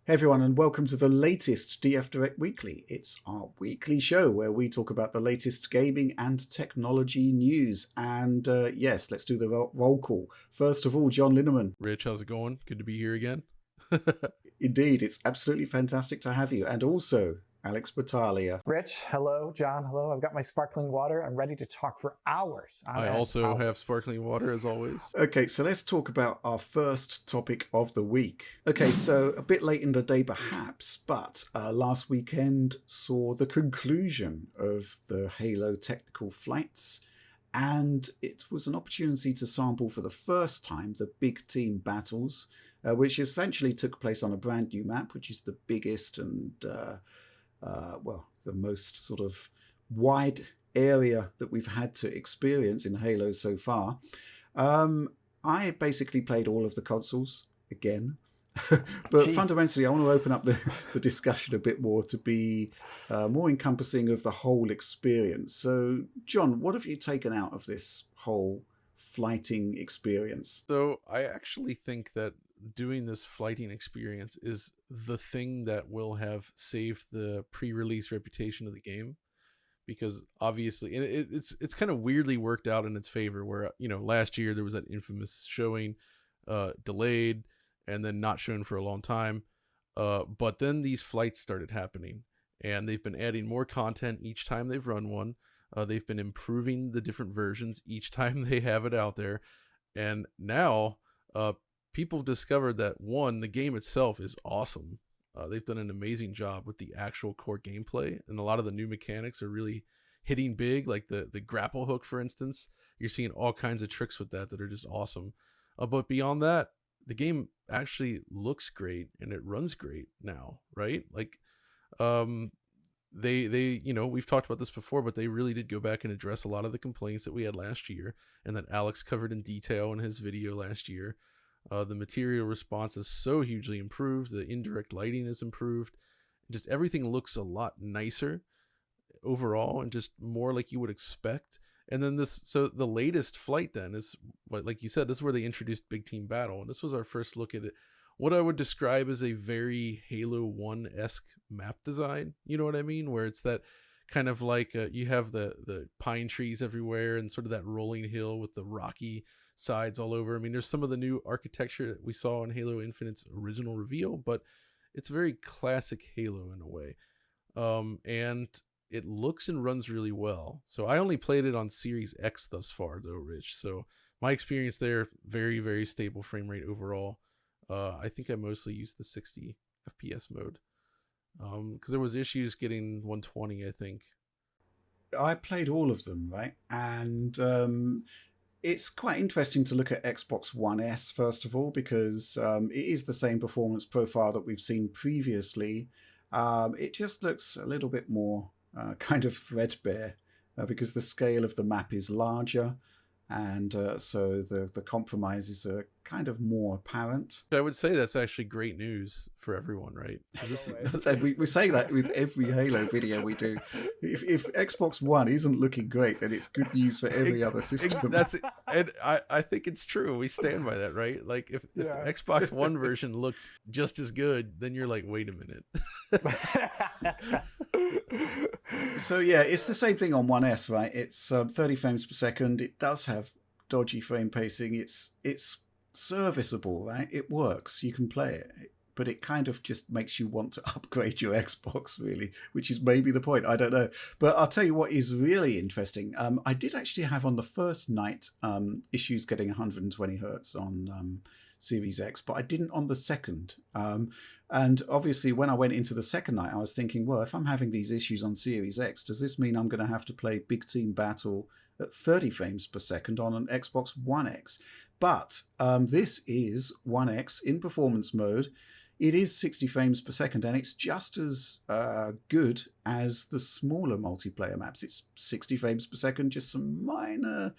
Hey everyone, and welcome to the latest DF Direct Weekly. It's our weekly show where we talk about the latest gaming and technology news. And yes, let's do the roll call. First of all, John Linneman. Rich, how's it going? Good to be here again. Indeed, it's absolutely fantastic to have you. And also, Alex Battaglia. Rich, hello. John, hello. I've got my sparkling water. I'm ready to talk for hours. I also have sparkling water, as always. Okay, so let's talk about our first topic of the week. Okay, so a bit late in the day perhaps, but last weekend saw the conclusion of the Halo technical flights, and it was an opportunity to sample for the first time the big team battles, which essentially took place on a brand new map, which is the biggest and the most sort of wide area that we've had to experience in Halo so far. I basically played all of the consoles again. But fundamentally, I want to open up the discussion a bit more to be more encompassing of the whole experience. So, John, what have you taken out of this whole flighting experience? So I actually think that doing this flighting experience is the thing that will have saved the pre-release reputation of the game, because obviously, and it's kind of weirdly worked out in its favor, where last year there was that infamous showing, delayed and then not shown for a long time, but then these flights started happening, and they've been adding more content each time they've run one. They've been improving the different versions each time they have it out there, and now people have discovered that, one, the game itself is awesome. They've done an amazing job with the actual core gameplay, and a lot of the new mechanics are really hitting big, like the grapple hook, for instance. You're seeing all kinds of tricks with that are just awesome. But beyond that, the game actually looks great and it runs great now, right? Like, they we've talked about this before, but they really did go back and address a lot of the complaints that we had last year and that Alex covered in detail in his video last year. The material response is so hugely improved. The indirect lighting is improved. Just everything looks a lot nicer overall and just more like you would expect. And then so the latest flight then is, like you said, this is where they introduced Big Team Battle. And this was our first look at it. What I would describe as a very Halo 1-esque map design. You know what I mean? Where it's that kind of like you have the pine trees everywhere and sort of that rolling hill with the rocky sides all over. I mean, there's some of the new architecture that we saw in Halo Infinite's original reveal, but it's very classic Halo in a way. And it looks and runs really well. So I only played it on Series X thus far, though, Rich. So my experience there, very, very stable frame rate overall. I think I mostly used the 60 FPS mode because there was issues getting 120, I think. I played all of them, right? And it's quite interesting to look at Xbox One S, first of all, because it is the same performance profile that we've seen previously. It just looks a little bit more kind of threadbare because the scale of the map is larger, and so the compromises are kind of more apparent. I would say that's actually great news for everyone, right? We say that with every Halo video we do. If Xbox One isn't looking great, then it's good news for every other system. That's it. And I think it's true. We stand by that, right? Like if the Xbox One version looked just as good, then you're like, wait a minute. So yeah, it's the same thing on One S, right? It's 30 frames per second. It does have dodgy frame pacing. It's serviceable, right? It works. You can play it, but it kind of just makes you want to upgrade your Xbox, really, which is maybe the point. I don't know. But I'll tell you what is really interesting. I did actually have on the first night issues getting 120 hertz on Series X, but I didn't on the second. And obviously, when I went into the second night, I was thinking, well, if I'm having these issues on Series X, does this mean I'm going to have to play Big Team Battle at 30 frames per second on an Xbox One X? But this is One X in performance mode. It is 60 frames per second, and it's just as good as the smaller multiplayer maps. It's 60 frames per second, just some minor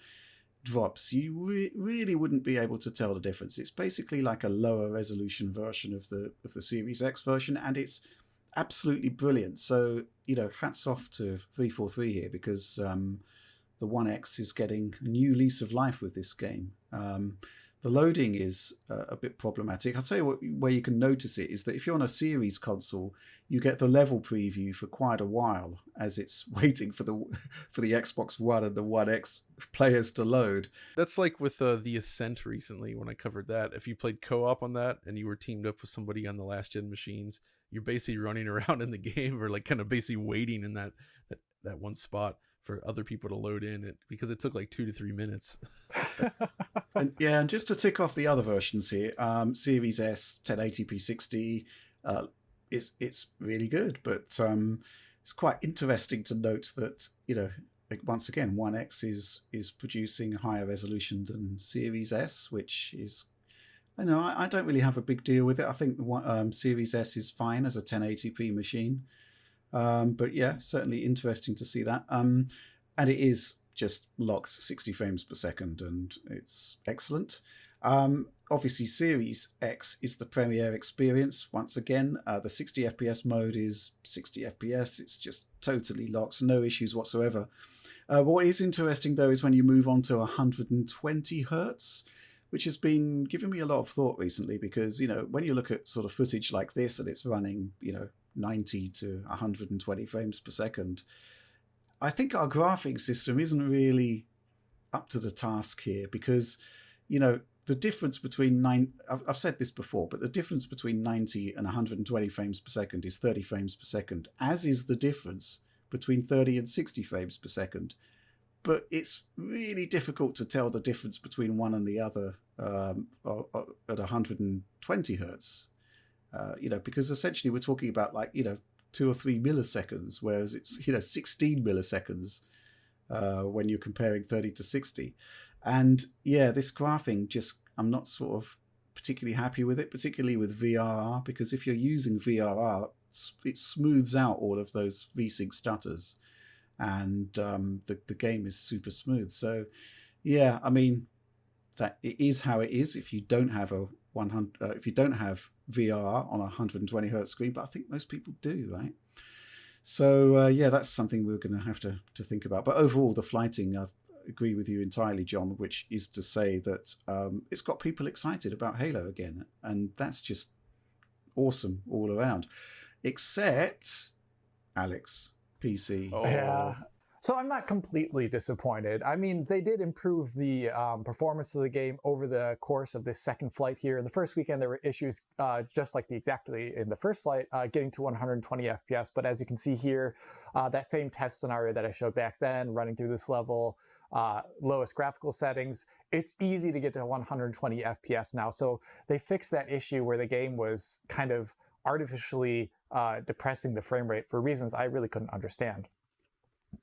drops. You really wouldn't be able to tell the difference. It's basically like a lower resolution version of the Series X version, and it's absolutely brilliant. So, hats off to 343 here, because the One X is getting a new lease of life with this game. the loading is a bit problematic. I'll tell you where you can notice it is that if you're on a series console, you get the level preview for quite a while as it's waiting for the Xbox One and the One X players to load. That's like with the Ascent recently when I covered that. If you played co-op on that and you were teamed up with somebody on the last gen machines, you're basically running around in the game or like kind of basically waiting in that one spot for other people to load in it because it took like 2 to 3 minutes. and just to tick off the other versions here, Series S 1080p 60 it's really good, but it's quite interesting to note that, you know, like once again, One X is producing higher resolution than Series S, which is, I know, I don't really have a big deal with it. I think Series S is fine as a 1080p machine. But yeah, certainly interesting to see that. And it is just locked 60 frames per second, and it's excellent. Obviously, Series X is the premiere experience. Once again, the 60 FPS mode is 60 FPS. It's just totally locked, no issues whatsoever. What is interesting, though, is when you move on to 120 hertz, which has been giving me a lot of thought recently, because, you know, when you look at sort of footage like this and it's running, you know, 90 to 120 frames per second, I think our graphics system isn't really up to the task here, because, you know, the difference between I've said this before, but the difference between 90 and 120 frames per second is 30 frames per second, as is the difference between 30 and 60 frames per second. But it's really difficult to tell the difference between one and the other at 120 hertz. You know, because essentially we're talking about, like, you know, 2 or 3 milliseconds, whereas it's, you know, 16 milliseconds when you're comparing 30 to 60. And yeah, this graphing, just, I'm not sort of particularly happy with it, particularly with VRR, because if you're using VRR, it smooths out all of those VSync stutters, and the game is super smooth. So yeah, I mean, that it is how it is if you don't have a 100 if you don't have VRR on a 120 hertz screen, but I think most people do, right? So yeah, that's something we're going to have to think about. But overall, the flighting, I agree with you entirely, John, which is to say that it's got people excited about Halo again, and that's just awesome all around. Except, Alex, PC. Oh. Yeah. So I'm not completely disappointed. I mean, they did improve the performance of the game over the course of this second flight here. In the first weekend, there were issues just like exactly in the first flight, getting to 120 FPS. But as you can see here, that same test scenario that I showed back then, running through this level, lowest graphical settings, it's easy to get to 120 FPS now. So they fixed that issue where the game was kind of artificially depressing the frame rate for reasons I really couldn't understand.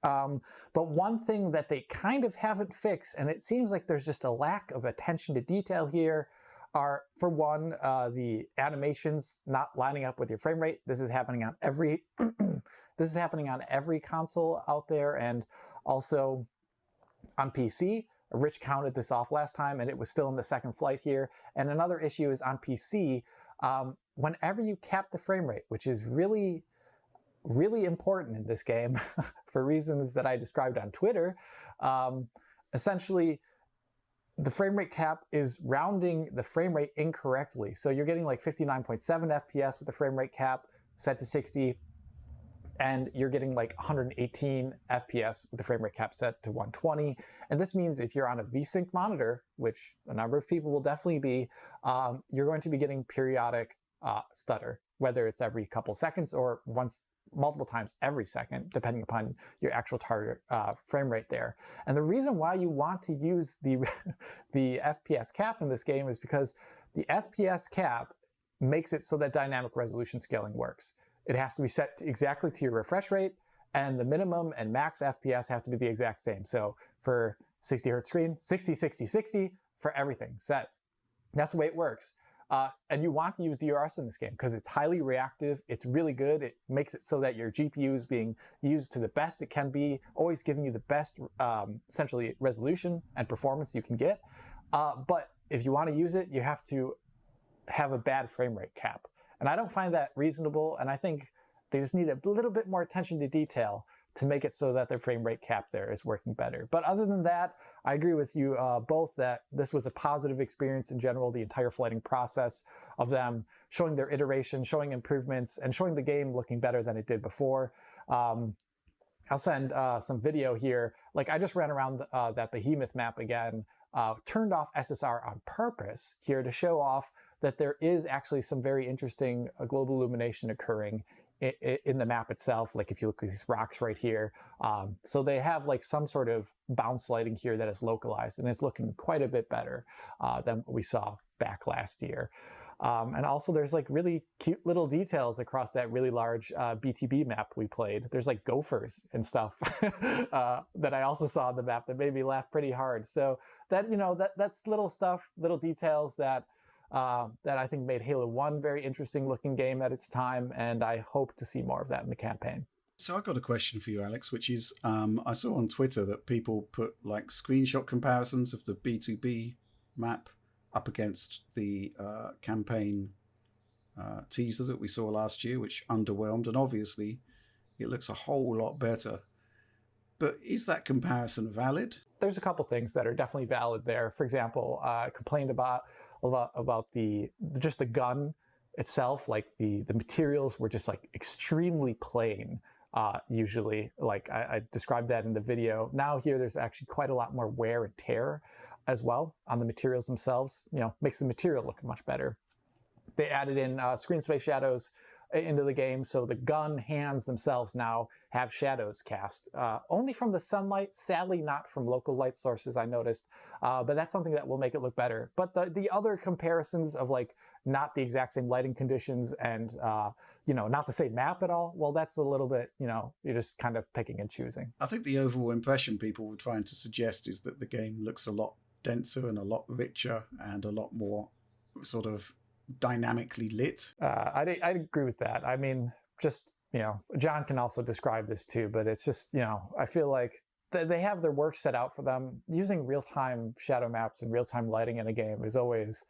But one thing that they kind of haven't fixed, and it seems like there's just a lack of attention to detail here, are, for one, the animations not lining up with your frame rate. This is happening on every this is happening on every console out there, and also on PC. Rich counted this off last time, and it was still in the second flight here. And another issue is on PC, whenever you cap the frame rate, which is really important in this game for reasons that I described on Twitter. Essentially, the frame rate cap is rounding the frame rate incorrectly. So you're getting like 59.7 FPS with the frame rate cap set to 60, and you're getting like 118 FPS with the frame rate cap set to 120. And this means if you're on a VSync monitor, which a number of people will definitely be, you're going to be getting periodic stutter, whether it's every couple seconds or multiple times every second, depending upon your actual target frame rate there. And the reason why you want to use the FPS cap in this game is because the FPS cap makes it so that dynamic resolution scaling works. It has to be set exactly to your refresh rate, and the minimum and max FPS have to be the exact same. So for 60 hertz screen, 60, 60, 60 for everything set. That's the way it works. And you want to use DRS in this game because it's highly reactive. It's really good. It makes it so that your GPU is being used to the best it can be, always giving you the best, essentially, resolution and performance you can get. But if you want to use it, you have to have a bad frame rate cap. And I don't find that reasonable. And I think they just need a little bit more attention to detail to make it so that their frame rate cap there is working better. But other than that, I agree with you both that this was a positive experience in general, the entire flighting process of them showing their iteration, showing improvements, and showing the game looking better than it did before. I'll send some video here. Like, I just ran around that Behemoth map again, turned off SSR on purpose here to show off that there is actually some very interesting global illumination occurring in the map itself. Like, if you look at these rocks right here, so they have like some sort of bounce lighting here that is localized, and it's looking quite a bit better than what we saw back last year. And also there's like really cute little details across that really large BTB map we played. There's like gophers and stuff that I also saw on the map that made me laugh pretty hard. So that, you know, that's little stuff, little details that that I think made Halo 1 very interesting looking game at its time, and I hope to see more of that in the campaign. So I've got a question for you, Alex, which is I saw on Twitter that people put like screenshot comparisons of the B2B map up against the campaign teaser that we saw last year, which underwhelmed, and obviously it looks a whole lot better. But is that comparison valid? There's a couple things that are definitely valid there. For example, I complained about the just the gun itself. Like the materials were just like extremely plain. Usually, like I described that in the video. Now here, there's actually quite a lot more wear and tear as well on the materials themselves. You know, makes the material look much better. They added in screen space shadows into the game, so the gun hands themselves now have shadows cast only from the sunlight, sadly not from local light sources, I noticed, but that's something that will make it look better. But the other comparisons of like not the exact same lighting conditions and you know, not the same map at all, well, that's a little bit, you know, you're just kind of picking and choosing. I think the overall impression people were trying to suggest is that the game looks a lot denser and a lot richer and a lot more sort of dynamically lit. I'd agree with that. I mean, just, you know, John can also describe this too, but it's just, you know, I feel like they have their work set out for them. Using real-time shadow maps and real-time lighting in a game is always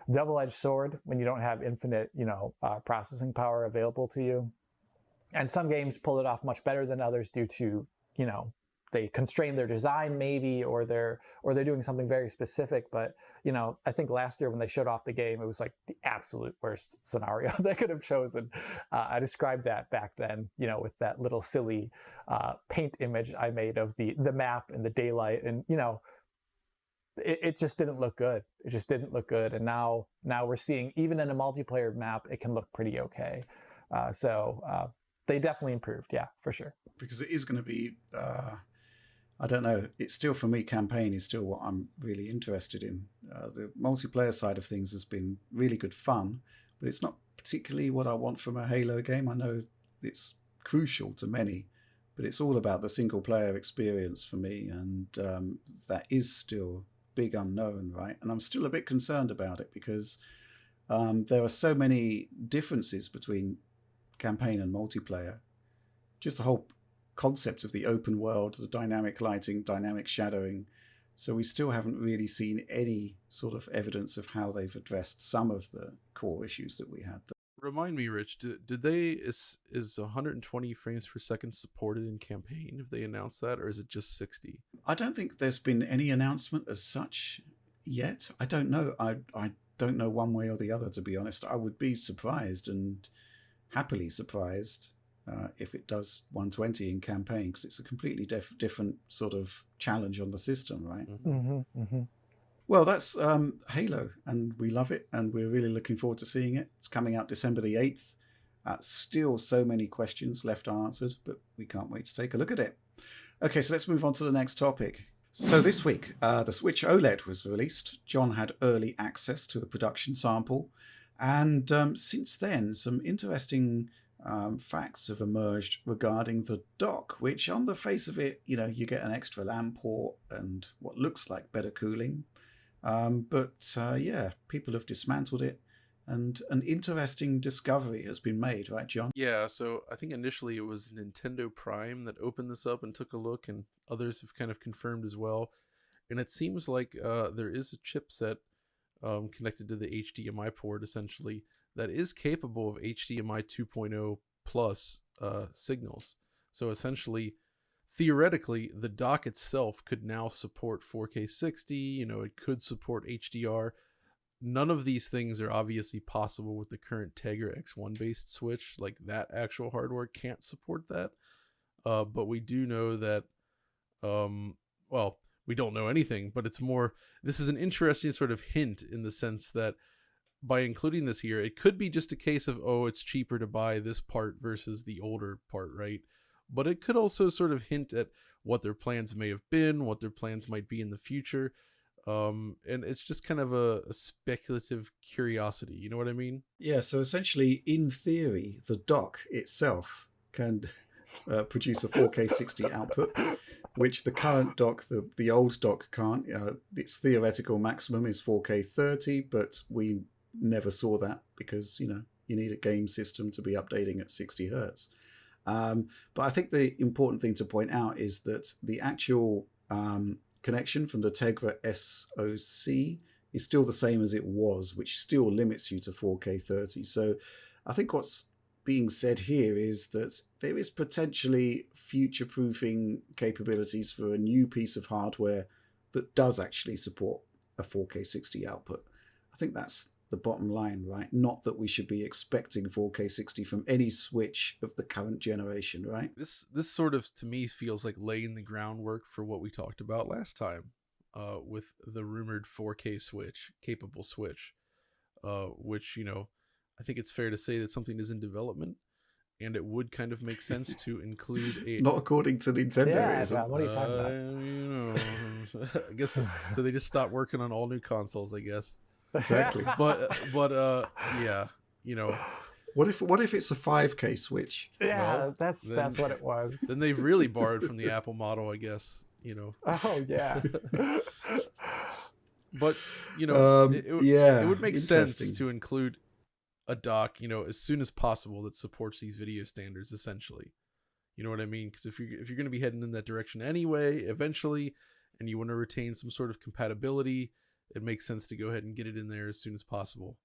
a double-edged sword when you don't have infinite, you know, processing power available to you. And some games pull it off much better than others due to, you know, they constrain their design maybe, or they're doing something very specific. But, you know, I think last year when they showed off the game, it was like the absolute worst scenario they could have chosen. I described that back then, you know, with that little silly paint image I made of the map and the daylight, and, you know, it just didn't look good. It just didn't look good. And now we're seeing, even in a multiplayer map, it can look pretty okay. So they definitely improved, yeah, for sure. Because it is going to be, I don't know, it's still, for me, campaign is still what I'm really interested in. The multiplayer side of things has been really good fun, but it's not particularly what I want from a Halo game. I know it's crucial to many, but it's all about the single player experience for me, and that is still big unknown, right? And I'm still a bit concerned about it because there are so many differences between campaign and multiplayer. Just the whole concept of the open world, the dynamic lighting, dynamic shadowing. So we still haven't really seen any sort of evidence of how they've addressed some of the core issues that we had. Remind me, Rich, did they, is 120 frames per second supported in campaign? Have they announced that, or is it just 60? I don't think there's been any announcement as such yet. I don't know. I don't know one way or the other, to be honest. I would be surprised, and happily surprised, if it does 120 in campaign, because it's a completely different sort of challenge on the system, right? Mm-hmm, mm-hmm. Well, that's Halo, and we love it, and we're really looking forward to seeing it. It's coming out December the 8th. Still so many questions left unanswered, but we can't wait to take a look at it. Okay, so let's move on to the next topic. So this week, the Switch OLED was released. John had early access to a production sample, and since then, some interesting facts have emerged regarding the dock, which on the face of it, you know, you get an extra LAN port and what looks like better cooling. Yeah, people have dismantled it, and an interesting discovery has been made, right, John? Yeah, so I think initially it was Nintendo Prime that opened this up and took a look, and others have kind of confirmed as well. And it seems like there is a chipset connected to the HDMI port, essentially, that is capable of HDMI 2.0 plus signals. So essentially, theoretically, the dock itself could now support 4K 60. It could support HDR. None of these things are obviously possible with the current Tegra X1 based Switch. Like, that actual hardware can't support that. But we do know that, well, we don't know anything, but this is an interesting sort of hint in the sense that by including this here, it could be just a case of, it's cheaper to buy this part versus the older part, right? But it could also sort of hint at what their plans may have been, what their plans might be in the future. And it's just kind of a speculative curiosity. You know what I mean? Yeah, so essentially, in theory, the dock itself can produce a 4K 60 output, which the current dock, the old dock can't. Its theoretical maximum is 4K 30, but we never saw that because, you need a game system to be updating at 60 hertz. But I think the important thing to point out is that the actual connection from the Tegra SoC is still the same as it was, which still limits you to 4K 30. So I think what's being said here is that there is potentially future-proofing capabilities for a new piece of hardware that does actually support a 4K 60 output. I think that's the bottom line, right? Not that we should be expecting 4K 60 from any Switch of the current generation, right? This sort of, to me, feels like laying the groundwork for what we talked about last time with the rumored 4K Switch, capable Switch, which, I think it's fair to say that something is in development, and it would kind of make sense to include a... Not according to Nintendo. Yeah, what are you talking about? I guess so. They just stopped working on all new consoles, I guess. Exactly. But yeah, What if it's a 5K Switch? Yeah, well, that's what it was. Then they've really borrowed from the Apple model, I guess. Oh yeah. But it would make sense to include a dock, as soon as possible that supports these video standards. Essentially, you know what I mean? Because if you're going to be heading in that direction anyway, eventually, and you want to retain some sort of compatibility, it makes sense to go ahead and get it in there as soon as possible,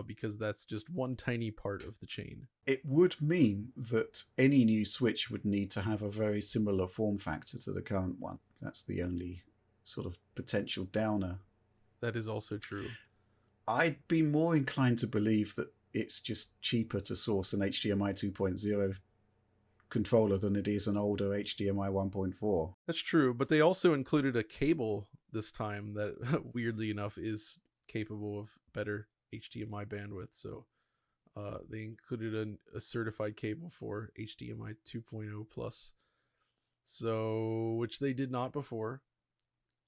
because that's just one tiny part of the chain. It would mean that any new Switch would need to have a very similar form factor to the current one. That's the only sort of potential downer. That is also true. I'd be more inclined to believe that it's just cheaper to source an HDMI 2.0 controller than it is an older HDMI 1.4. That's true, but they also included a cable this time that, weirdly enough, is capable of better HDMI bandwidth. So they included a certified cable for HDMI 2.0 plus, so which they did not before.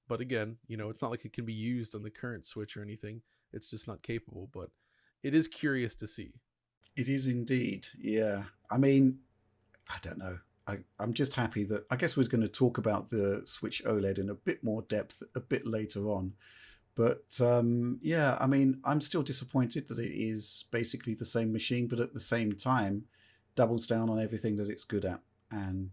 But again, it's not like it can be used on the current Switch or anything. It's just not capable, but it is curious to see. It is indeed, yeah. I mean, I don't know. I'm just happy that... I guess we're going to talk about the Switch OLED in a bit more depth a bit later on. But yeah, I mean, I'm still disappointed that it is basically the same machine, but at the same time, doubles down on everything that it's good at. And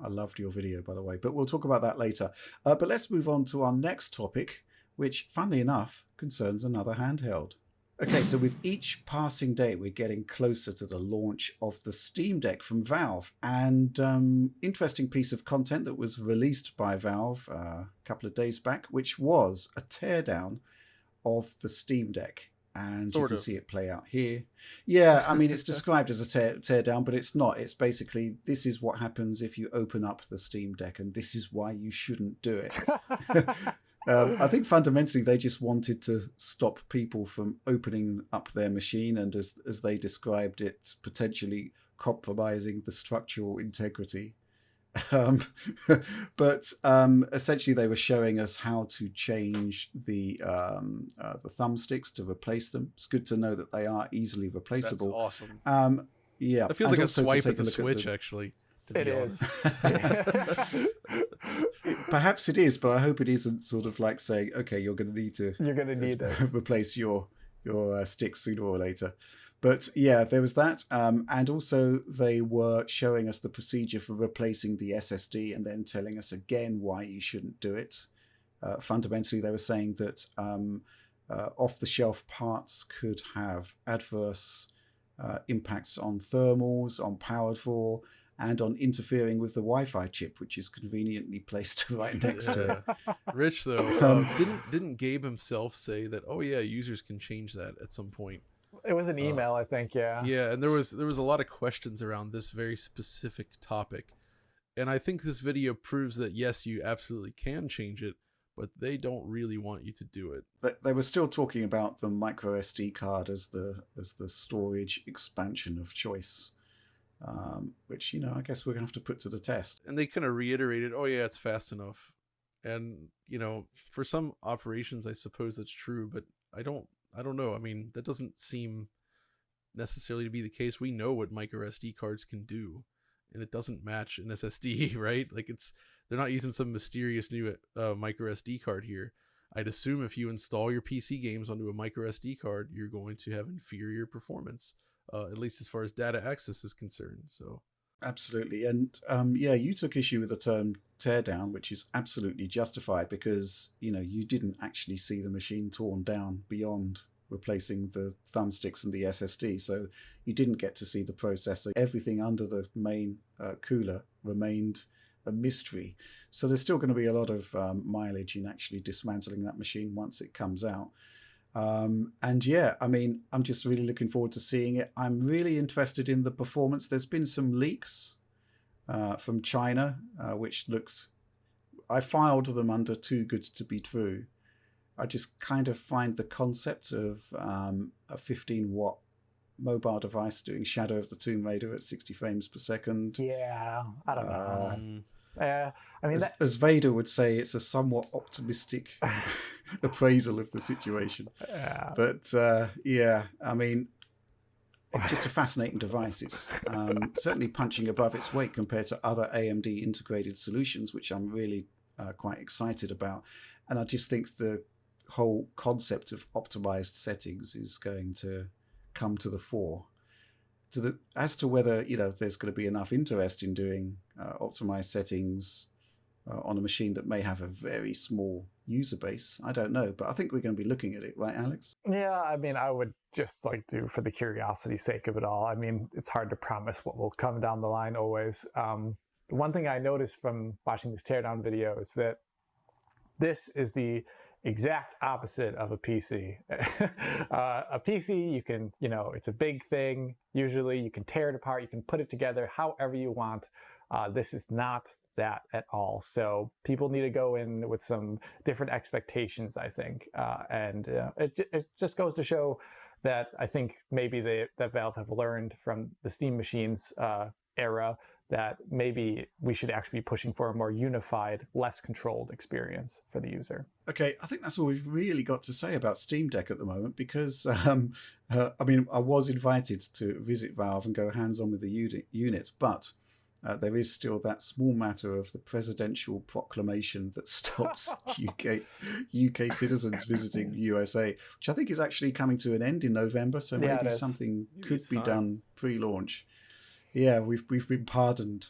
I loved your video, by the way. But we'll talk about that later. But let's move on to our next topic, which, funnily enough, concerns another handheld. Okay, so with each passing day, we're getting closer to the launch of the Steam Deck from Valve. And interesting piece of content that was released by Valve a couple of days back, which was a teardown of the Steam Deck. And you can see it play out here. Yeah, I mean, it's described as a teardown, but it's not. It's basically, this is what happens if you open up the Steam Deck, and this is why you shouldn't do it. I think fundamentally they just wanted to stop people from opening up their machine and, as they described it, potentially compromising the structural integrity. But essentially they were showing us how to change the thumbsticks to replace them. It's good to know that they are easily replaceable. That's awesome. Yeah, that feels like a swipe at the Switch, actually. It is. Perhaps it is, but I hope it isn't sort of like saying, okay, you're going to need this. Replace your sticks sooner or later. But yeah, there was that. And also they were showing us the procedure for replacing the SSD and then telling us again why you shouldn't do it. Fundamentally, they were saying that off-the-shelf parts could have adverse impacts on thermals, on power draw, and on interfering with the Wi-Fi chip, which is conveniently placed right next to it. Rich, though, didn't Gabe himself say that, oh yeah, users can change that at some point? It was an email, I think, yeah. Yeah, and there was a lot of questions around this very specific topic. And I think this video proves that, yes, you absolutely can change it, but they don't really want you to do it. But they were still talking about the micro SD card as the storage expansion of choice, which, you know, I guess we're going to have to put to the test. And they kind of reiterated, oh yeah, it's fast enough. And, you know, for some operations, I suppose that's true, but I don't know. I mean, that doesn't seem necessarily to be the case. We know what micro SD cards can do, and it doesn't match an SSD, right? Like, they're not using some mysterious new micro SD card here. I'd assume if you install your PC games onto a micro SD card, you're going to have inferior performance, at least as far as data access is concerned. So absolutely. And yeah, you took issue with the term teardown, which is absolutely justified because, you know, you didn't actually see the machine torn down beyond replacing the thumbsticks and the SSD. So you didn't get to see the processor. Everything under the main cooler remained a mystery. So there's still going to be a lot of mileage in actually dismantling that machine once it comes out. And yeah, I mean, I'm just really looking forward to seeing it. I'm really interested in the performance. There's been some leaks from China, which looks, I filed them under too good to be true. I just kind of find the concept of a 15-watt mobile device doing Shadow of the Tomb Raider at 60 frames per second. Yeah, I don't know. I mean, as Vader would say, it's a somewhat optimistic appraisal of the situation. Yeah. But yeah, I mean, it's just a fascinating device. It's certainly punching above its weight compared to other AMD integrated solutions, which I'm really quite excited about. And I just think the whole concept of optimized settings is going to come to the fore. As to whether, you know, there's going to be enough interest in doing optimized settings on a machine that may have a very small user base, I don't know, but I think we're going to be looking at it, right, Alex? Yeah, I mean, I would just like to, for the curiosity sake of it all. I mean, it's hard to promise what will come down the line always. The one thing I noticed from watching this teardown video is that this is the exact opposite of a PC. A PC, you can, you know, it's a big thing. Usually you can tear it apart, you can put it together however you want. This is not that at all. So people need to go in with some different expectations, I think. And it just goes to show that I think maybe that Valve have learned from the Steam machines era that maybe we should actually be pushing for a more unified, less controlled experience for the user. Okay, I think that's all we've really got to say about Steam Deck at the moment because, I mean, I was invited to visit Valve and go hands-on with the unit, but there is still that small matter of the presidential proclamation that stops UK citizens visiting USA, which I think is actually coming to an end in November, so maybe something could be done pre-launch. Yeah, we've been pardoned.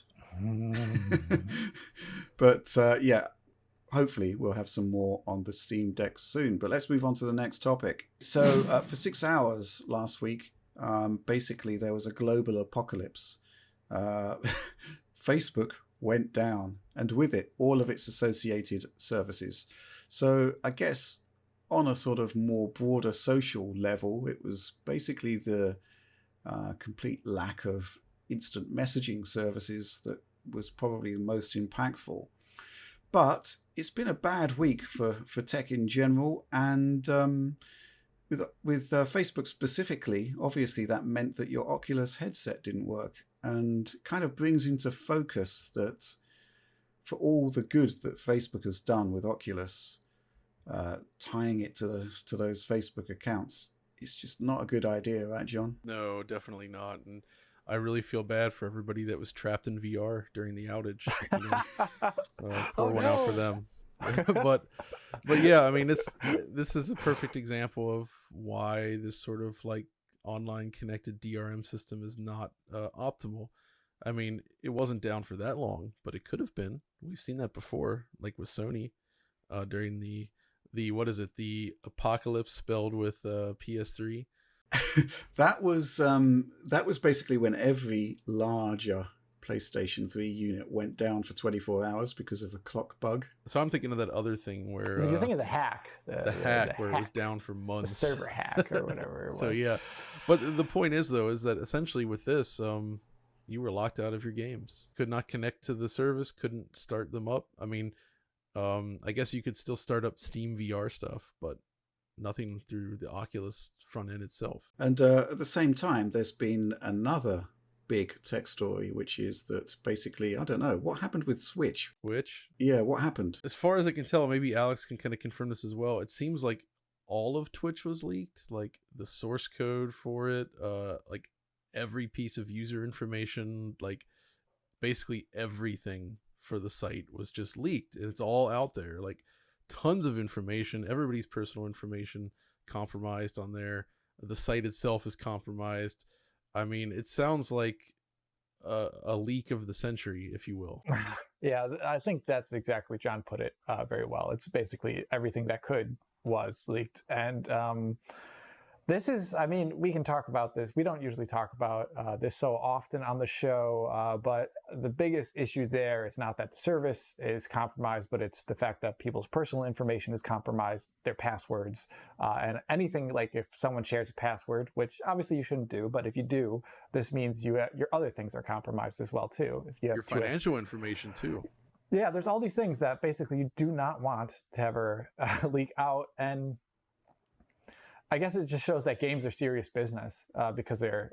But yeah, hopefully we'll have some more on the Steam Deck soon. But let's move on to the next topic. So for 6 hours last week, basically there was a global apocalypse. Facebook went down, and with it, all of its associated services. So I guess on a sort of more broader social level, it was basically the complete lack of instant messaging services that was probably the most impactful. But it's been a bad week for tech in general, and with Facebook specifically, obviously that meant that your Oculus headset didn't work, and kind of brings into focus that for all the good that Facebook has done with Oculus, tying it to those Facebook accounts, it's just not a good idea, right, John? No, definitely not. And I really feel bad for everybody that was trapped in VR during the outage. You know? Pour one out for them. but yeah, I mean, this is a perfect example of why this sort of like online connected DRM system is not optimal. I mean, it wasn't down for that long, but it could have been. We've seen that before, like with Sony during the what is it, the apocalypse spelled with PS3. That was basically when every larger PlayStation 3 unit went down for 24 hours because of a clock bug. So I'm thinking of that other thing where You're thinking of the hack. the hack where it was down for The months. server hack or whatever it was. So yeah, but the point is though is that essentially with this, you were locked out of your games. Could not connect to the service. Couldn't start them up. I mean, I guess you could still start up Steam VR stuff, but nothing through the Oculus front end itself. And at the same time, there's been another big tech story, which is that basically, I don't know, what happened with Switch? Which, Yeah, what happened? as far as I can tell, maybe Alex can kind of confirm this as well. It seems like all of Twitch was leaked, like the source code for it, like every piece of user information, like basically everything for the site was just leaked, and it's all out there. Like tons of information, everybody's personal information compromised on there. The site itself is compromised. I mean, it sounds like a leak of the century, if you will. Yeah, I think that's exactly, John put it very well. It's basically everything that was leaked. And this is, I mean, we can talk about this. We don't usually talk about this so often on the show, but the biggest issue there is not that the service is compromised, but it's the fact that people's personal information is compromised, their passwords, and anything like if someone shares a password, which obviously you shouldn't do, but if you do, this means your other things are compromised as well too. If you have your financial information too. Yeah, there's all these things that basically you do not want to ever leak out, and I guess it just shows that games are serious business because they're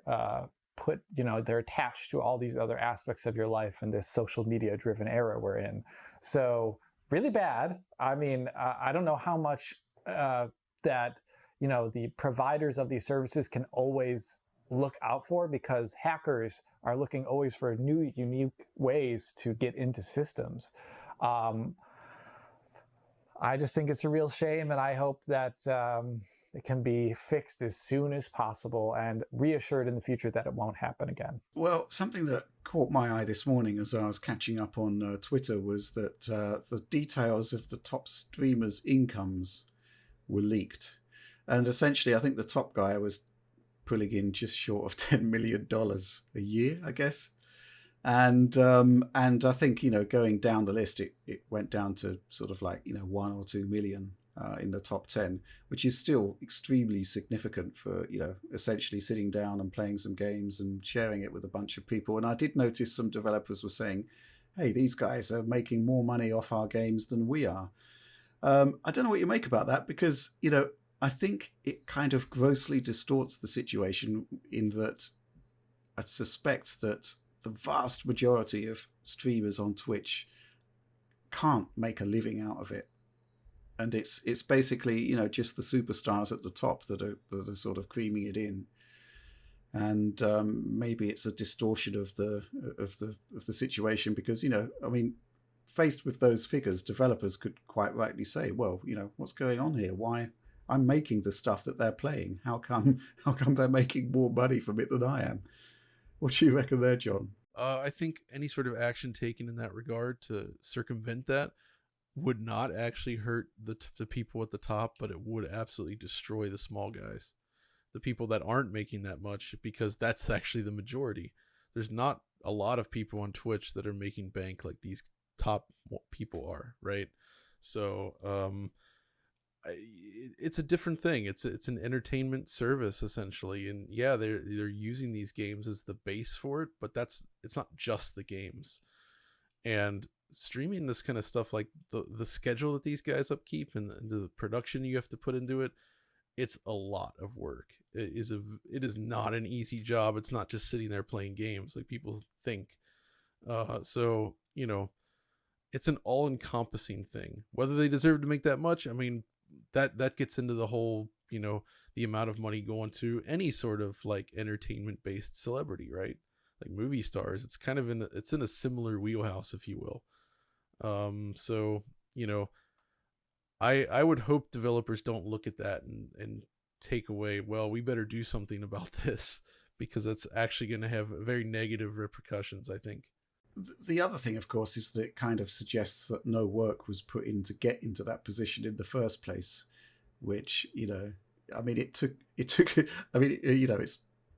they're attached to all these other aspects of your life in this social media driven era we're in. So really bad. I mean, I don't know how much that, the providers of these services can always look out for, because hackers are looking always for new, unique ways to get into systems. I just think it's a real shame, and I hope that it can be fixed as soon as possible and reassured in the future that it won't happen again. Well, something that caught my eye this morning as I was catching up on Twitter was that the details of the top streamers' incomes were leaked. And essentially, I think the top guy was pulling in just short of $10 million a year, I guess. And I think, going down the list, it went down to sort of like, 1 or 2 million in the top 10, which is still extremely significant for, essentially sitting down and playing some games and sharing it with a bunch of people. And I did notice some developers were saying, hey, these guys are making more money off our games than we are. I don't know what you make about that, because, I think it kind of grossly distorts the situation in that I suspect that the vast majority of streamers on Twitch can't make a living out of it. And it's basically, just the superstars at the top that are sort of creaming it in. And maybe it's a distortion of the situation, because, faced with those figures, developers could quite rightly say, well, what's going on here? Why? I'm making the stuff that they're playing. How come they're making more money from it than I am? What do you reckon there, John? I think any sort of action taken in that regard to circumvent that would not actually hurt the people at the top, but it would absolutely destroy the small guys, the people that aren't making that much, because that's actually the majority. There's not a lot of people on Twitch that are making bank like these top people are, right? So it's a different thing. It's an entertainment service essentially, and yeah, they're using these games as the base for it, but it's not just the games. And streaming this kind of stuff, like the schedule that these guys upkeep and the production you have to put into it, it's a lot of work. It is not an easy job. It's not just sitting there playing games like people think. So it's an all-encompassing thing. Whether they deserve to make that much, I mean, that gets into the whole, the amount of money going to any sort of like entertainment based celebrity, right? Like movie stars. It's kind of it's in a similar wheelhouse, if you will. So, I would hope developers don't look at that and take away, well, we better do something about this, because that's actually going to have very negative repercussions, I think. The other thing, of course, is that it kind of suggests that no work was put in to get into that position in the first place, which, it's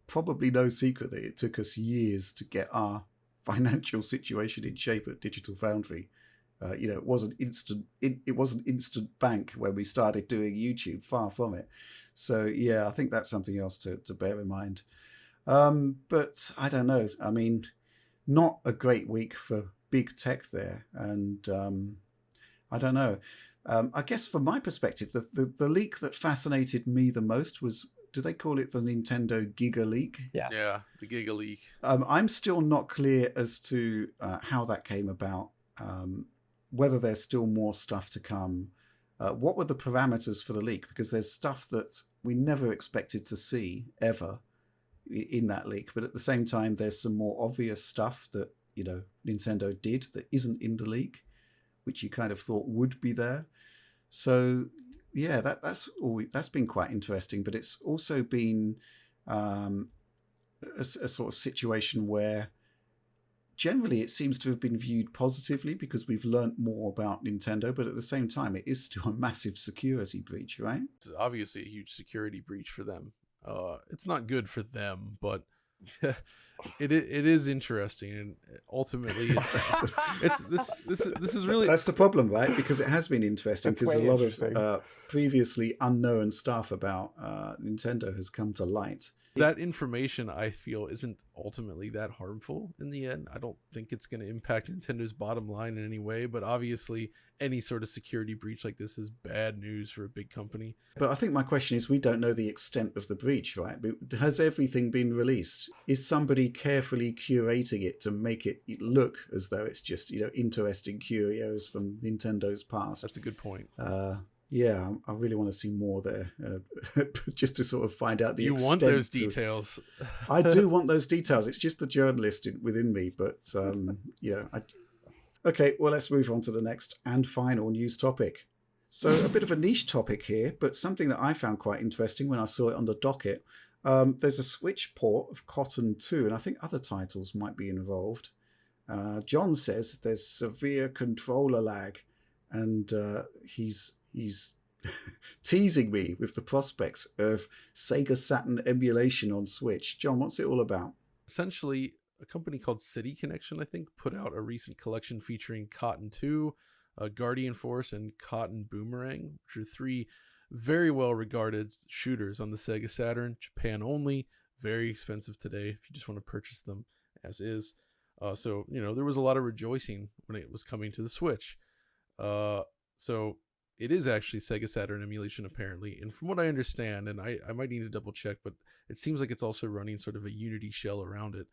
probably no secret that it took us years to get our financial situation in shape at Digital Foundry. It wasn't instant. It wasn't instant bank when we started doing YouTube. Far from it. So yeah, I think that's something else to bear in mind. But I don't know. I mean, not a great week for big tech there, and I don't know. I guess from my perspective, the leak that fascinated me the most was, do they call it the Nintendo Giga Leak? Yes. Yeah, the Giga Leak. I'm still not clear as to how that came about, whether there's still more stuff to come. What were the parameters for the leak? Because there's stuff that we never expected to see ever in that leak. But at the same time, there's some more obvious stuff that, Nintendo did that isn't in the leak, which you kind of thought would be there. So yeah, that's been quite interesting. But it's also been a sort of situation where generally it seems to have been viewed positively because we've learnt more about Nintendo, but at the same time it is still a massive security breach, right? It's obviously a huge security breach for them. It's not good for them, but it is interesting, and ultimately this is really, that's the problem, right? Because it has been interesting, That's because a way lot interesting. of previously unknown stuff about Nintendo has come to light. that information, I feel, isn't ultimately that harmful in the end. I don't think it's going to impact Nintendo's bottom line in any way, but obviously any sort of security breach like this is bad news for a big company. But I think my question is, we don't know the extent of the breach, right? Has everything been released? Is somebody carefully curating it to make it look as though it's just, interesting curios from Nintendo's past? That's a good point. Yeah, I really want to see more there, just to sort of find out the You extent. want those details. I do want those details. It's just the journalist within me, but Okay, well, let's move on to the next and final news topic. So a bit of a niche topic here, but something that I found quite interesting when I saw it on the docket. There's a Switch port of Cotton 2, and I think other titles might be involved. John says there's severe controller lag, and he's teasing me with the prospect of Sega Saturn emulation on Switch. John, what's it all about? Essentially, a company called City Connection, I think, put out a recent collection featuring Cotton 2, Guardian Force, and Cotton Boomerang, which are three very well regarded shooters on the Sega Saturn, Japan only, very expensive today if you just want to purchase them as is. So there was a lot of rejoicing when it was coming to the Switch. So it is actually Sega Saturn emulation, apparently. And from what I understand, and I might need to double check, but it seems like it's also running sort of a Unity shell around it.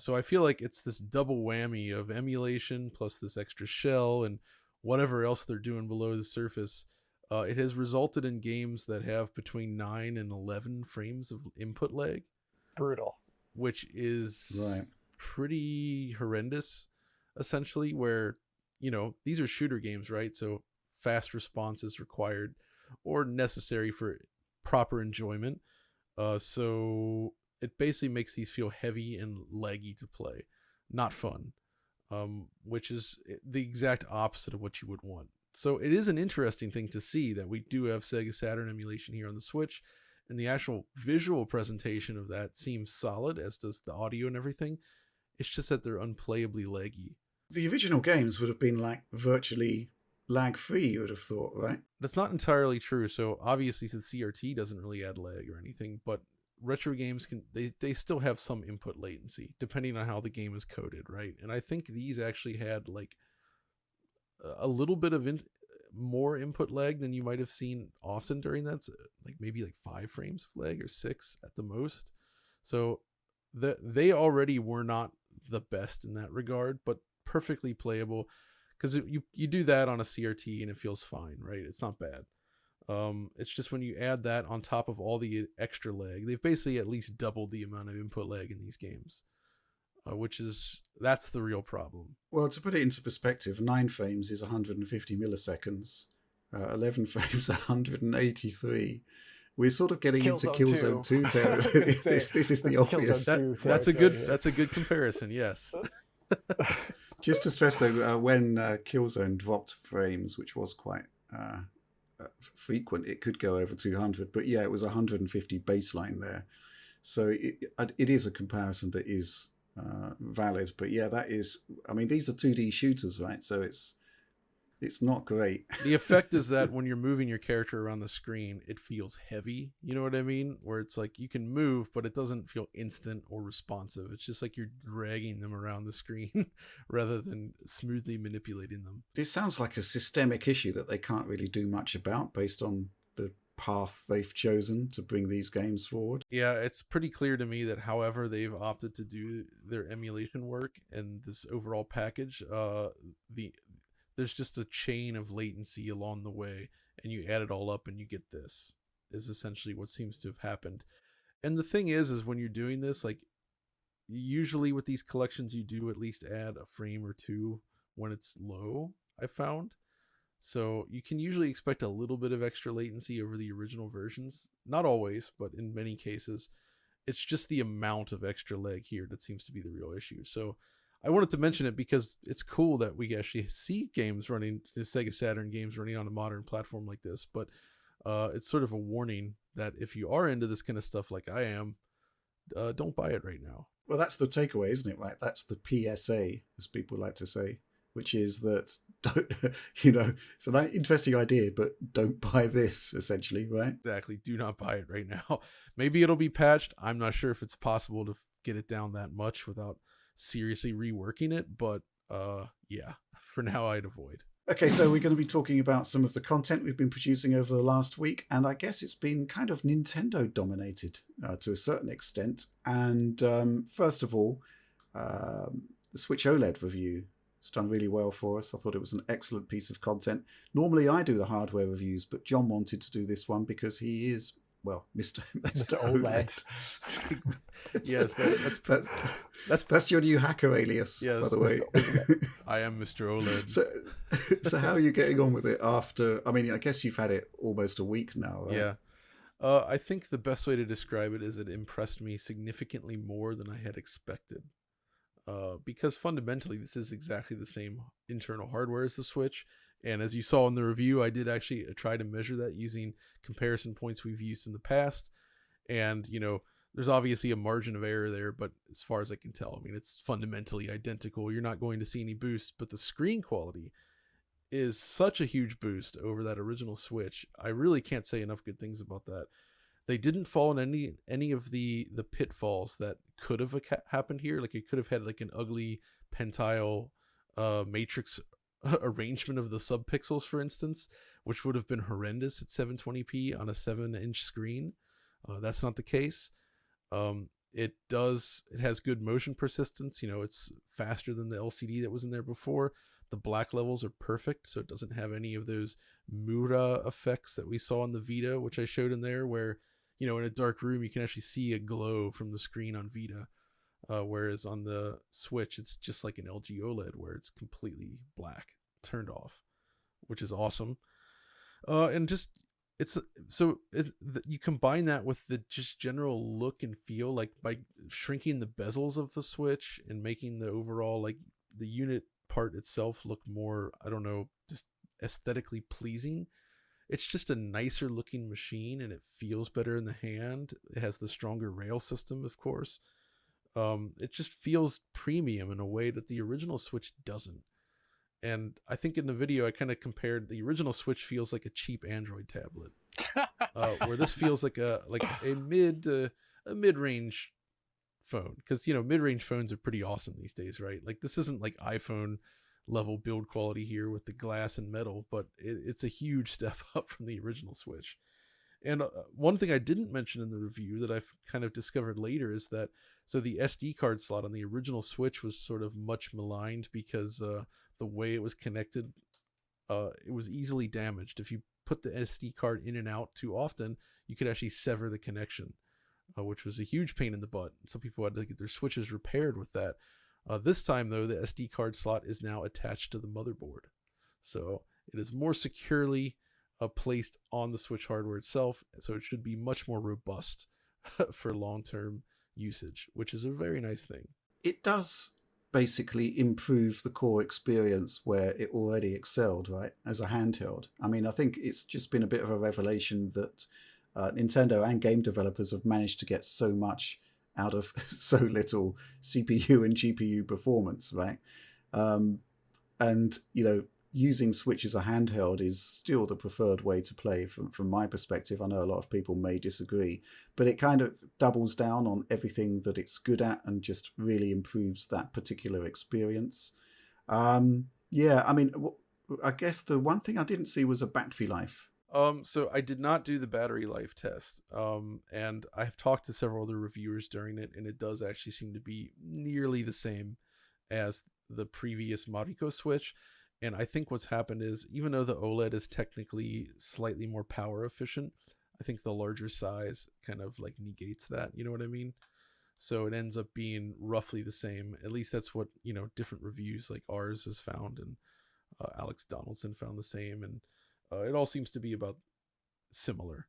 So I feel like it's this double whammy of emulation plus this extra shell and whatever else they're doing below the surface. It has resulted in games that have between 9 and 11 frames of input lag. Brutal. Which is pretty horrendous, essentially, where, these are shooter games, right? So fast response is required or necessary for proper enjoyment. So it basically makes these feel heavy and laggy to play. Not fun. Which is the exact opposite of what you would want. So it is an interesting thing to see that we do have Sega Saturn emulation here on the Switch, and the actual visual presentation of that seems solid, as does the audio and everything. It's just that they're unplayably laggy. The original games would have been virtually lag-free, you would have thought, right? That's not entirely true. So obviously the CRT doesn't really add lag or anything, but retro games they still have some input latency depending on how the game is coded, right? And I think these actually had a little bit of more input lag than you might have seen often during that, maybe 5 frames of lag or 6 at the most. So they already were not the best in that regard, but perfectly playable, because you do that on a CRT and it feels fine, right? It's not bad. It's just when you add that on top of all the extra lag, they've basically at least doubled the amount of input lag in these games, that's the real problem. Well, to put it into perspective, 9 frames is 150 milliseconds, 11 frames 183. We're sort of getting into Killzone 2 territory. This is the obvious. That's a good comparison. Yes. Just to stress though, when Killzone dropped frames, which was quite frequent, it could go over 200. But yeah, it was 150 baseline there. So it is a comparison that is valid. But yeah, that is. I mean, these are 2D shooters, right? So it's not great. The effect is that when you're moving your character around the screen, it feels heavy. You know what I mean? Where it's like you can move, but it doesn't feel instant or responsive. It's just like you're dragging them around the screen rather than smoothly manipulating them. This sounds like a systemic issue that they can't really do much about based on the path they've chosen to bring these games forward. Yeah, it's pretty clear to me that however they've opted to do their emulation work and this overall package, there's just a chain of latency along the way, and you add it all up and you get this, is essentially what seems to have happened. And the thing is when you're doing this, like usually with these collections, you do at least add a frame or two when it's low, I found. So you can usually expect a little bit of extra latency over the original versions. Not always, but in many cases. It's just the amount of extra lag here that seems to be the real issue. So I wanted to mention it because it's cool that we actually see games running, the Sega Saturn games running on a modern platform like this. But it's sort of a warning that if you are into this kind of stuff like I am, don't buy it right now. Well, that's the takeaway, isn't it? Right? That's the PSA, as people like to say, which is that don't, it's an interesting idea, but don't buy this, essentially, right? Exactly. Do not buy it right now. Maybe it'll be patched. I'm not sure if it's possible to get it down that much without seriously reworking it, but yeah, for now I'd avoid. Okay, so we're going to be talking about some of the content we've been producing over the last week, and I guess it's been kind of Nintendo dominated to a certain extent. And first of all, the Switch OLED review has done really well for us. I thought it was an excellent piece of content. Normally I do the hardware reviews, but John wanted to do this one because he is, well, Mr. OLED. Yes, that's your new hacker alias, yes, by the way. I am Mr. OLED. So how are you getting on with it after? I mean, I guess you've had it almost a week now, right? Yeah. I think the best way to describe it is it impressed me significantly more than I had expected. Because fundamentally, this is exactly the same internal hardware as the Switch. And as you saw in the review, I did actually try to measure that using comparison points we've used in the past. And, there's obviously a margin of error there, but as far as I can tell, I mean, it's fundamentally identical. You're not going to see any boost, but the screen quality is such a huge boost over that original Switch. I really can't say enough good things about that. They didn't fall in any of the pitfalls that could have happened here. Like it could have had like an ugly pentile matrix arrangement of the subpixels, for instance, which would have been horrendous at 720p on a 7-inch screen. That's not the case. It has good motion persistence. It's faster than the LCD that was in there before. The black levels are perfect, so it doesn't have any of those Mura effects that we saw in the Vita, which I showed in there, where in a dark room you can actually see a glow from the screen on Vita, whereas on the Switch it's just like an LG OLED where it's completely black, turned off, which is awesome. And just you combine that with the just general look and feel, like by shrinking the bezels of the Switch and making the overall, like the unit part itself look more, I don't know, just aesthetically pleasing. It's just a nicer looking machine and it feels better in the hand. It has the stronger rail system, of course. It just feels premium in a way that the original Switch doesn't. And I think in the video I kind of compared the original Switch feels like a cheap Android tablet, where this feels like a mid-range phone, because mid-range phones are pretty awesome these days, right? Like this isn't like iPhone level build quality here with the glass and metal, but it's a huge step up from the original Switch. And one thing I didn't mention in the review that I've kind of discovered later is that the SD card slot on the original Switch was sort of much maligned because the way it was connected, it was easily damaged. If you put the SD card in and out too often, you could actually sever the connection, which was a huge pain in the butt. Some people had to get their Switches repaired with that. This time, though, the SD card slot is now attached to the motherboard. So it is more securely placed on the Switch hardware itself. So it should be much more robust for long-term usage, which is a very nice thing. It does basically improve the core experience where it already excelled, right, as a handheld. I mean, I think it's just been a bit of a revelation that Nintendo and game developers have managed to get so much out of so little CPU and GPU performance, right? And using Switch as a handheld is still the preferred way to play from my perspective. I know a lot of people may disagree, but it kind of doubles down on everything that it's good at and just really improves that particular experience. Yeah, I mean, I guess the one thing I didn't see was a battery life. So I did not do the battery life test. And I've talked to several other reviewers during it, and it does actually seem to be nearly the same as the previous Mariko Switch. And I think what's happened is, even though the OLED is technically slightly more power efficient, I think the larger size kind of like negates that, you know what I mean? So it ends up being roughly the same. At least that's what, different reviews like ours has found, and Alex Donaldson found the same, and it all seems to be about similar.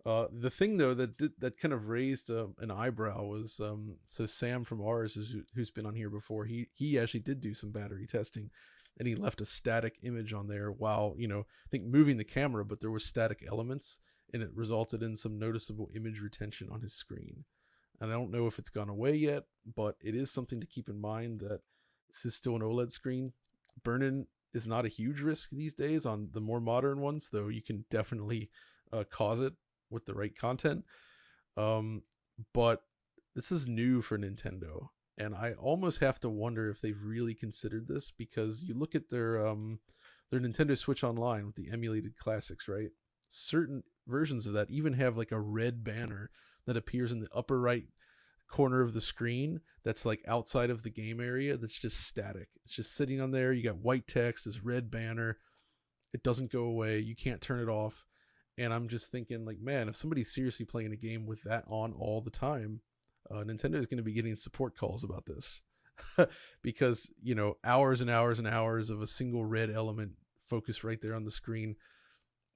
The thing though that kind of raised an eyebrow was so Sam from ours, who's been on here before, he actually did do some battery testing, and he left a static image on there while I think moving the camera, but there were static elements, and it resulted in some noticeable image retention on his screen. And I don't know if it's gone away yet, but it is something to keep in mind that this is still an OLED screen. Burn-in is not a huge risk these days on the more modern ones, though you can definitely cause it with the right content. But this is new for Nintendo, and I almost have to wonder if they've really considered this, because you look at their Nintendo Switch Online with the emulated classics, right? Certain versions of that even have like a red banner that appears in the upper right corner of the screen that's like outside of the game area, that's just static. It's just sitting on there. You got white text, this red banner. It doesn't go away. You can't turn it off. And I'm just thinking, like, man, if somebody's seriously playing a game with that on all the time, Nintendo is going to be getting support calls about this. Because, hours and hours and hours of a single red element focused right there on the screen,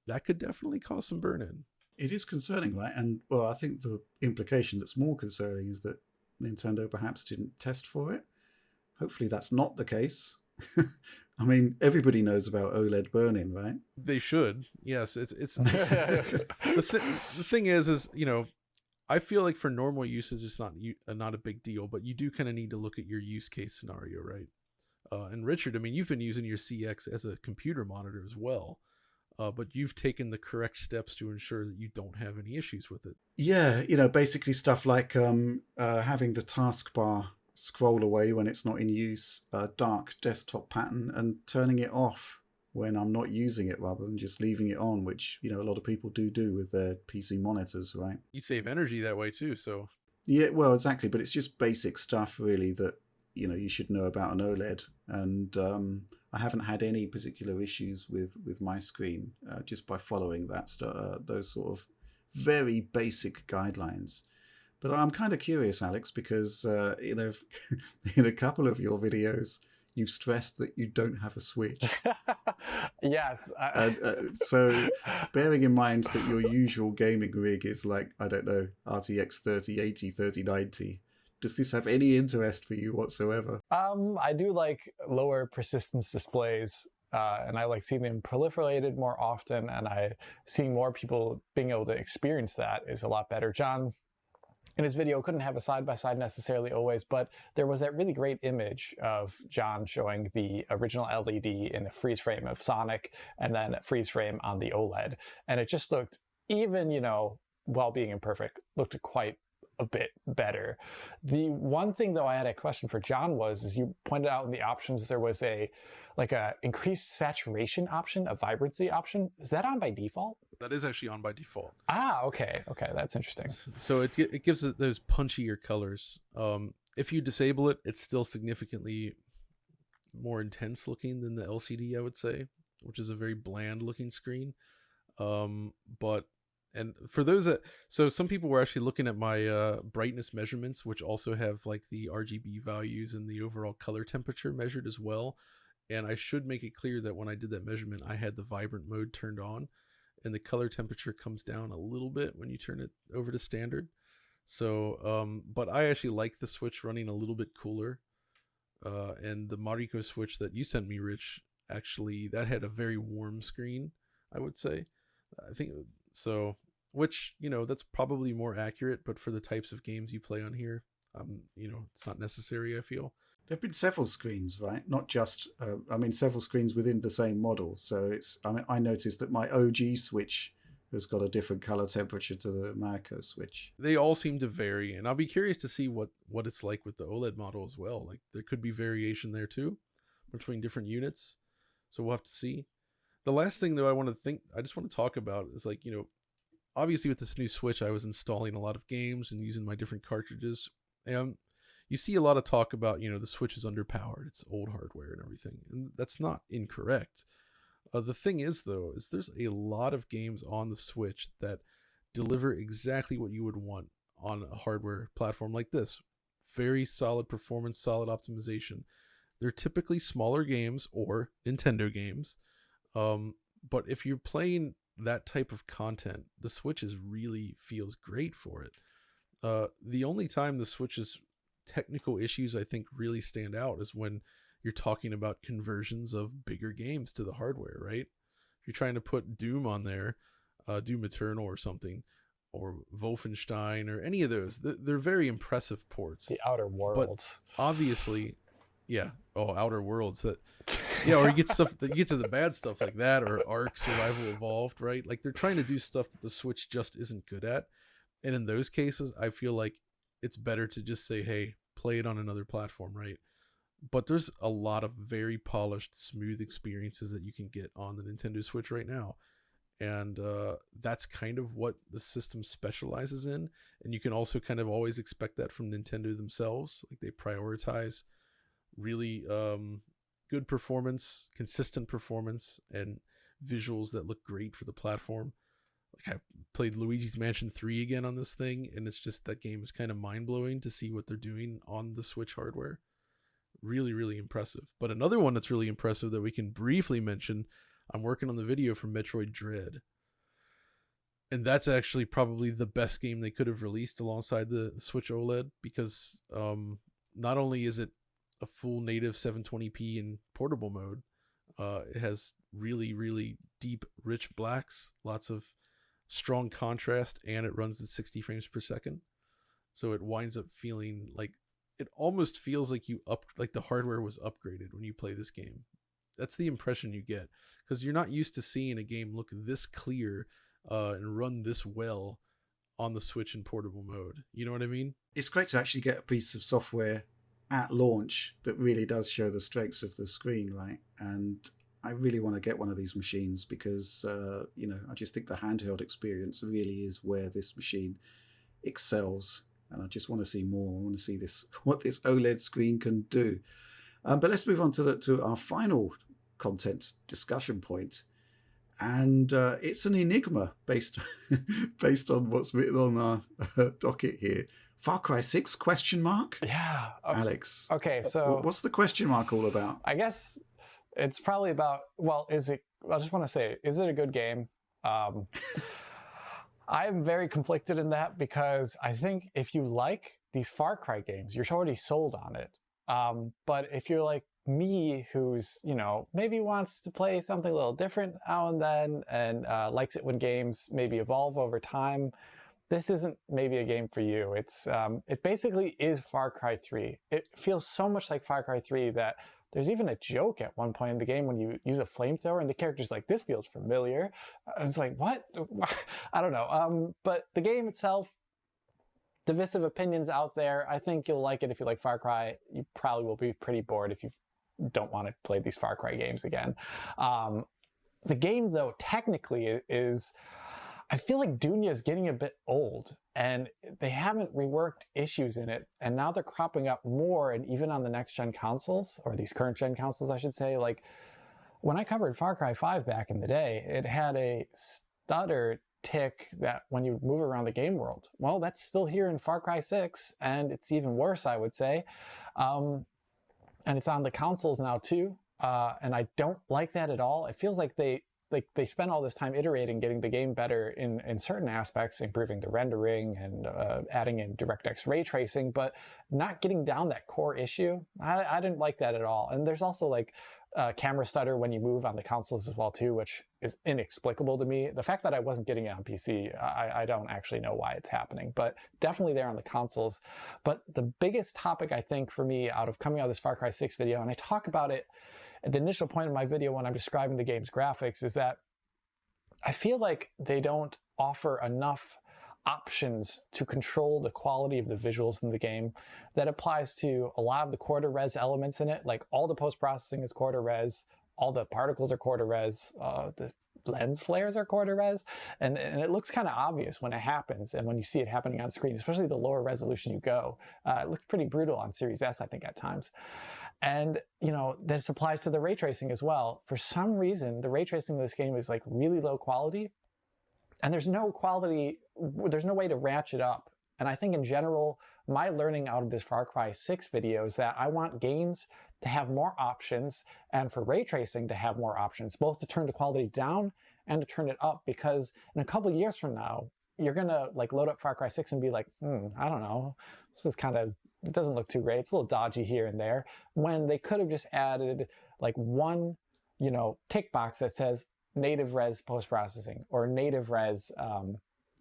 that could definitely cause some burn-in. It is concerning, right? And, well, I think the implication that's more concerning is that Nintendo perhaps didn't test for it. Hopefully that's not the case. I mean, everybody knows about OLED burn-in, right? They should. Yes, it's the thing is, I feel like for normal usage, it's not a big deal, but you do kind of need to look at your use case scenario, right? And Richard, I mean, you've been using your CX as a computer monitor as well. But you've taken the correct steps to ensure that you don't have any issues with it. Yeah, basically stuff like having the taskbar scroll away when it's not in use, a dark desktop pattern, and turning it off when I'm not using it rather than just leaving it on, which, a lot of people do with their PC monitors, right? You save energy that way too, so... Yeah, well, exactly, but it's just basic stuff, really, that, you should know about an OLED. And I haven't had any particular issues with my screen just by following those sort of very basic guidelines. But I'm kind of curious, Alex, because in a couple of your videos, you've stressed that you don't have a Switch. Yes. So bearing in mind that your usual gaming rig is like, I don't know, RTX 3080, 3090, does this have any interest for you whatsoever? I do like lower persistence displays, and I like seeing them proliferated more often, and seeing more people being able to experience that is a lot better. John, in his video, couldn't have a side-by-side necessarily always, but there was that really great image of John showing the original LED in a freeze frame of Sonic, and then a freeze frame on the OLED. And it just looked, even, while being imperfect, looked quite a bit better. The one thing though I had a question for John was, as you pointed out in the options, there was a increased saturation option, a vibrancy option. Is that on by default? That is actually on by default. Okay, that's interesting. So it gives it those punchier colors. If you disable it, it's still significantly more intense looking than the LCD, I would say, which is a very bland looking screen. And for those so some people were actually looking at my brightness measurements, which also have like the RGB values and the overall color temperature measured as well. And I should make it clear that when I did that measurement, I had the vibrant mode turned on, and the color temperature comes down a little bit when you turn it over to standard. So, but I actually like the Switch running a little bit cooler. And the Mariko Switch that you sent me, Rich, actually, that had a very warm screen, I would say. I think so, which, that's probably more accurate, but for the types of games you play on here, it's not necessary, I feel. There have been several screens, right? Not just, several screens within the same model. So I noticed that my OG Switch has got a different color temperature to the Macro Switch. They all seem to vary, and I'll be curious to see what it's like with the OLED model as well. Like, there could be variation there too between different units. So we'll have to see. The last thing, though, I just want to talk about is, like, obviously with this new Switch, I was installing a lot of games and using my different cartridges. And you see a lot of talk about, the Switch is underpowered. It's old hardware and everything. And that's not incorrect. The thing is, though, is there's a lot of games on the Switch that deliver exactly what you would want on a hardware platform like this. Very solid performance, solid optimization. They're typically smaller games or Nintendo games. But if you're playing that type of content, the Switch really feels great for it. The only time the Switch's technical issues, I think, really stand out is when you're talking about conversions of bigger games to the hardware, right? If you're trying to put Doom on there, Doom Eternal or something, or Wolfenstein or any of those, they're very impressive ports. The Outer Worlds. But obviously, yeah. Oh, Outer Worlds. Yeah, or you get to the bad stuff like that, or Ark Survival Evolved, right? Like, they're trying to do stuff that the Switch just isn't good at. And in those cases, I feel like it's better to just say, hey, play it on another platform, right? But there's a lot of very polished, smooth experiences that you can get on the Nintendo Switch right now. And that's kind of what the system specializes in. And you can also kind of always expect that from Nintendo themselves. Like, they prioritize really good performance, consistent performance, and visuals that look great for the platform. Like, I played Luigi's Mansion 3 again on this thing, and it's just, that game is kind of mind-blowing to see what they're doing on the Switch hardware. Really, really impressive. But another one that's really impressive that we can briefly mention, I'm working on the video for Metroid Dread. And that's actually probably the best game they could have released alongside the Switch OLED, because not only is it a full native 720p in portable mode, it has really, really deep, rich blacks, lots of strong contrast, and it runs at 60 frames per second. So it winds up feeling like, it almost feels like like the hardware was upgraded when you play this game. That's the impression you get, because you're not used to seeing a game look this clear and run this well on the Switch in portable mode. You know what I mean? It's great to actually get a piece of software at launch that really does show the strengths of the screen, right? And I really want to get one of these machines because, I just think the handheld experience really is where this machine excels. And I just want to see more. I want to see what this OLED screen can do. But let's move on to our final content discussion point. And it's an enigma based on what's written on our docket here. Far Cry 6 ? Yeah. Okay. Alex. Okay, so what's the question mark all about? I guess it's probably about, I just want to say, is it a good game? I'm very conflicted in that, because I think if you like these Far Cry games, you're already sold on it. But if you're like me, who's, maybe wants to play something a little different now and then, and likes it when games maybe evolve over time, this isn't maybe a game for you. It basically is Far Cry 3. It feels so much like Far Cry 3 that there's even a joke at one point in the game when you use a flamethrower and the character's like, this feels familiar. It's like, what? I don't know. But the game itself, divisive opinions out there. I think you'll like it if you like Far Cry. You probably will be pretty bored if you don't want to play these Far Cry games again. The game, though, technically is... I feel like Dunya is getting a bit old, and they haven't reworked issues in it, and now they're cropping up more, and even on the next-gen consoles, or these current-gen consoles, I should say. Like, when I covered Far Cry 5 back in the day, it had a stutter tick that when you move around the game world. Well, that's still here in Far Cry 6, and it's even worse, I would say. And it's on the consoles now, too, and I don't like that at all. It feels like they spent all this time iterating, getting the game better in certain aspects, improving the rendering and adding in DirectX ray tracing, but not getting down that core issue. I didn't like that at all. And there's also like camera stutter when you move on the consoles as well too, which is inexplicable to me. The fact that I wasn't getting it on PC, I don't actually know why it's happening, but definitely there on the consoles. But the biggest topic, I think, for me coming out of this Far Cry 6 video, and I talk about it at the initial point of my video when I'm describing the game's graphics, is that I feel like they don't offer enough options to control the quality of the visuals in the game. That applies to a lot of the quarter res elements in it. Like all the post-processing is quarter res, all the particles are quarter res, the lens flares are quarter res, and it looks kind of obvious when it happens and when you see it happening on screen, especially the lower resolution you go. It looks pretty brutal on Series S, I think, at times. And, you know, this applies to the ray tracing as well. For some reason, the ray tracing of this game is like really low quality, and there's no way to ratchet up. And I think in general, my learning out of this Far Cry 6 video is that I want games to have more options and for ray tracing to have more options, both to turn the quality down and to turn it up, because in a couple of years from now, you're gonna like load up Far Cry 6 and be like, I don't know, this is kind of, it doesn't look too great. It's a little dodgy here and there, when they could have just added like one, you know, tick box that says native res post-processing or native res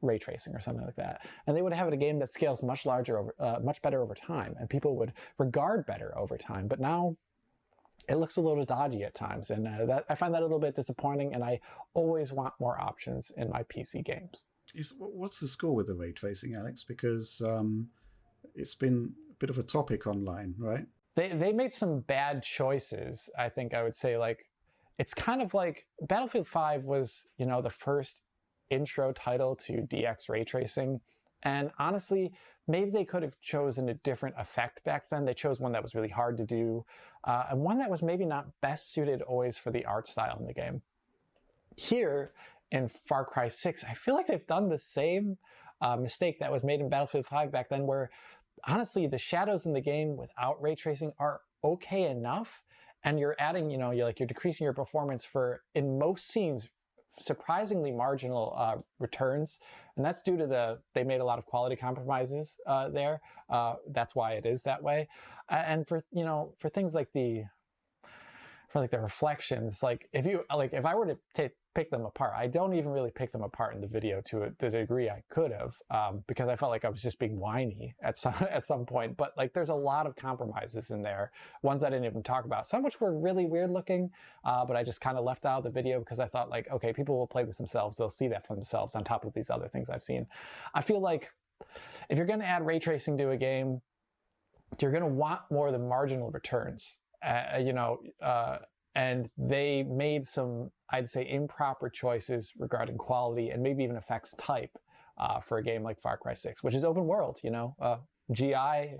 ray tracing or something like that. And they would have a game that scales much better over time, and people would regard better over time. But now it looks a little dodgy at times, and I find that a little bit disappointing, and I always want more options in my PC games. What's the score with the ray tracing, Alex? Because it's been a bit of a topic online, right? They made some bad choices, I think I would say. Like, it's kind of like Battlefield 5 was, you know, the first intro title to DX ray tracing. And honestly, maybe they could have chosen a different effect back then. They chose one that was really hard to do, and one that was maybe not best suited always for the art style in the game. Here in Far Cry 6, I feel like they've done the same mistake that was made in Battlefield 5 back then, where honestly, the shadows in the game without ray tracing are okay enough. And you're adding, you know, you're decreasing your performance for, in most scenes, surprisingly marginal returns. And that's due to they made a lot of quality compromises there. That's why it is that way. And for, you know, for things like the reflections, like if I were to pick them apart, I don't even really pick them apart in the video to the degree I could have, because I felt like I was just being whiny at some point. But like, there's a lot of compromises in there, ones I didn't even talk about, some which were really weird looking, but I just kind of left out of the video because I thought like, okay, people will play this themselves, they'll see that for themselves on top of these other things I've seen. I feel like if you're going to add ray tracing to a game, you're going to want more of the marginal returns, and they made some, I'd say, improper choices regarding quality and maybe even effects type for a game like Far Cry 6, which is open world, you know, GI.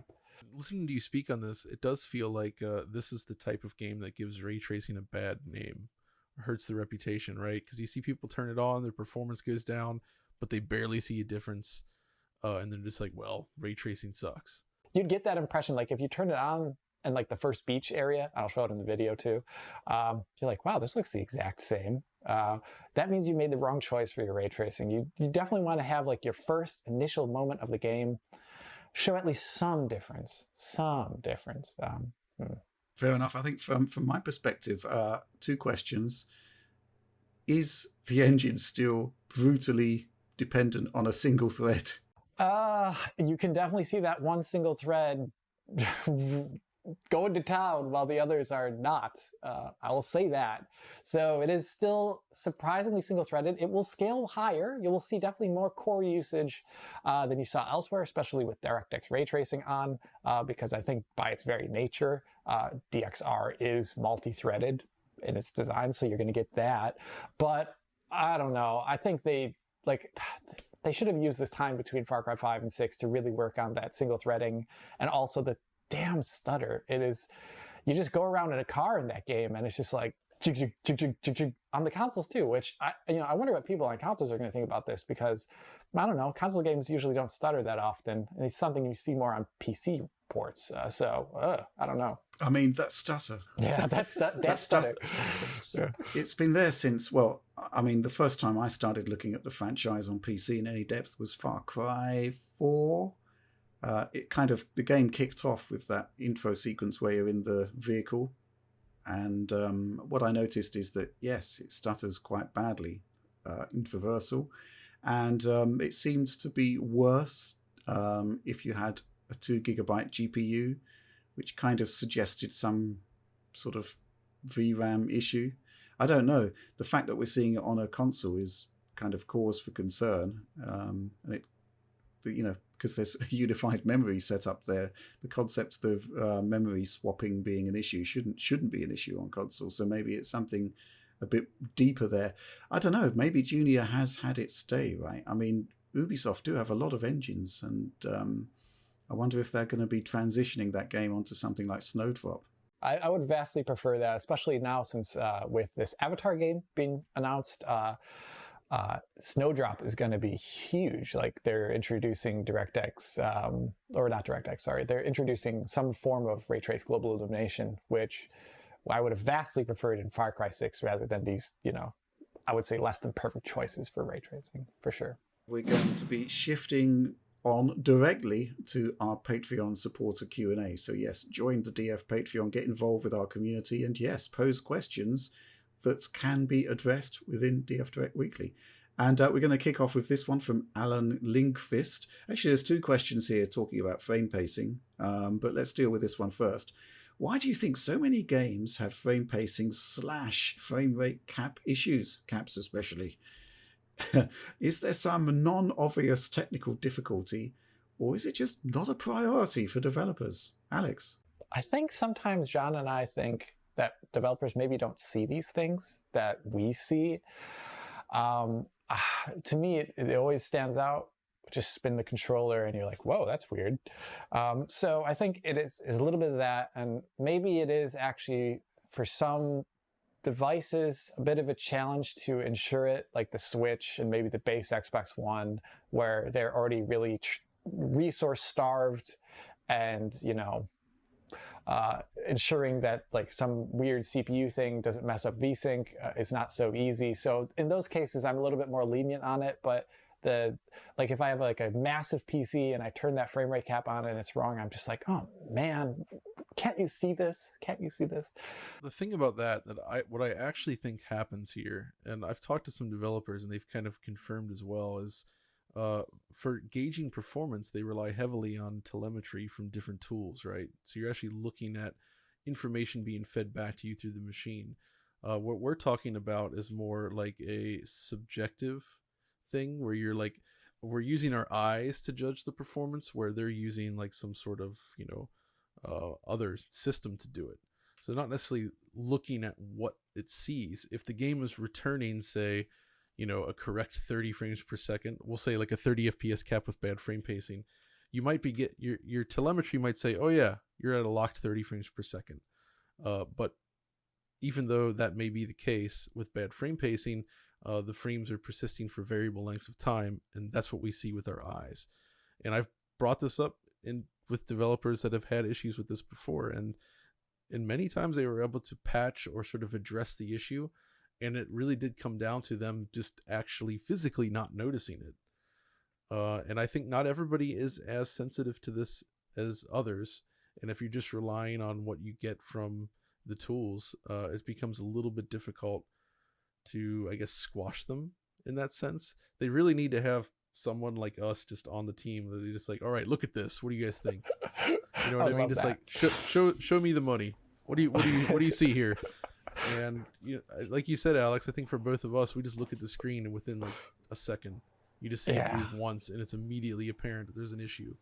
Listening to you speak on this, it does feel like this is the type of game that gives ray tracing a bad name, hurts the reputation, right? Because you see people turn it on, their performance goes down, but they barely see a difference, and they're just like, well, ray tracing sucks. You'd get that impression, like if you turn it on in like the first beach area, I'll show it in the video too, you're like, wow, this looks the exact same. That means you made the wrong choice for your ray tracing. You definitely want to have like your first initial moment of the game show at least some difference. Fair enough. I think from my perspective, two questions. Is the engine still brutally dependent on a single thread? You can definitely see that one single thread going to town while the others are not. I will say that. So it is still surprisingly single-threaded. It will scale higher. You will see definitely more core usage than you saw elsewhere, especially with DirectX ray tracing on, because I think by its very nature, DXR is multi-threaded in its design, so you're going to get that. But I don't know. I think they should have used this time between Far Cry 5 and 6 to really work on that single threading, and also the damn stutter. It is, you just go around in a car in that game and it's just like on the consoles too, which I wonder what people on consoles are going to think about this, because I don't know, console games usually don't stutter that often, and it's something you see more on PC ports. So I don't know. I mean, that stutter. Yeah, that stutter. Yeah. It's been there since, well, I mean, the first time I started looking at the franchise on PC in any depth was Far Cry 4. The game kicked off with that intro sequence where you're in the vehicle, And what I noticed is that, yes, it stutters quite badly in traversal. And it seemed to be worse if you had a 2 gigabyte GPU, which kind of suggested some sort of VRAM issue. I don't know. The fact that we're seeing it on a console is kind of cause for concern. And it, because there's a unified memory set up there, the concept of memory swapping being an issue shouldn't be an issue on consoles. So maybe it's something a bit deeper there. I don't know. Maybe Junior has had its day, right? I mean, Ubisoft do have a lot of engines, and I wonder if they're going to be transitioning that game onto something like Snowdrop. I would vastly prefer that, especially now since with this Avatar game being announced, Snowdrop is going to be huge. Like, they're introducing DirectX, or not DirectX, sorry. They're introducing some form of ray trace global illumination, which I would have vastly preferred in Far Cry 6 rather than these, I would say less than perfect choices for ray tracing, for sure. We're going to be shifting on directly to our Patreon supporter Q&A. So yes, join the DF Patreon, get involved with our community, and yes, pose questions that can be addressed within DF Direct Weekly. And we're going to kick off with this one from Alan Linkfist. Actually, there's 2 questions here talking about frame pacing, but let's deal with this one first. Why do you think so many games have frame pacing / frame rate cap issues, caps especially? Is there some non-obvious technical difficulty, or is it just not a priority for developers? Alex? I think sometimes John and I think that developers maybe don't see these things that we see. To me, it always stands out. Just spin the controller and you're like, whoa, that's weird. So I think it is a little bit of that, and maybe it is actually for some devices a bit of a challenge to ensure it, like the Switch and maybe the base Xbox One, where they're already really resource starved, and ensuring that like some weird CPU thing doesn't mess up VSync is not so easy. So in those cases, I'm a little bit more lenient on it. But if I have like a massive PC and I turn that frame rate cap on and it's wrong, I'm just like, oh man, can't you see this? Can't you see this? The thing about what I actually think happens here, and I've talked to some developers and they've kind of confirmed as well, is for gauging performance, they rely heavily on telemetry from different tools, right? So you're actually looking at information being fed back to you through the machine. What we're talking about is more like a subjective thing where you're like, we're using our eyes to judge the performance, where they're using like some sort of other system to do it. So not necessarily looking at what it sees. If the game is returning, say, a correct 30 frames per second, we'll say like a 30 FPS cap with bad frame pacing, you might be your telemetry might say, oh yeah, you're at a locked 30 frames per second. But even though that may be the case with bad frame pacing, the frames are persisting for variable lengths of time, and that's what we see with our eyes. And I've brought this up with developers that have had issues with this before, and many times they were able to patch or sort of address the issue, and it really did come down to them just actually physically not noticing it. And I think not everybody is as sensitive to this as others, and if you're just relying on what you get from the tools, it becomes a little bit difficult to, I guess, squash them in that sense. They really need to have someone like us just on the team that they just like, all right, look at this. What do you guys think? You know what I mean? Just like show me the money. What do you see here? And like you said, Alex, I think for both of us, we just look at the screen and within like a second, you just see it move once, and it's immediately apparent that there's an issue.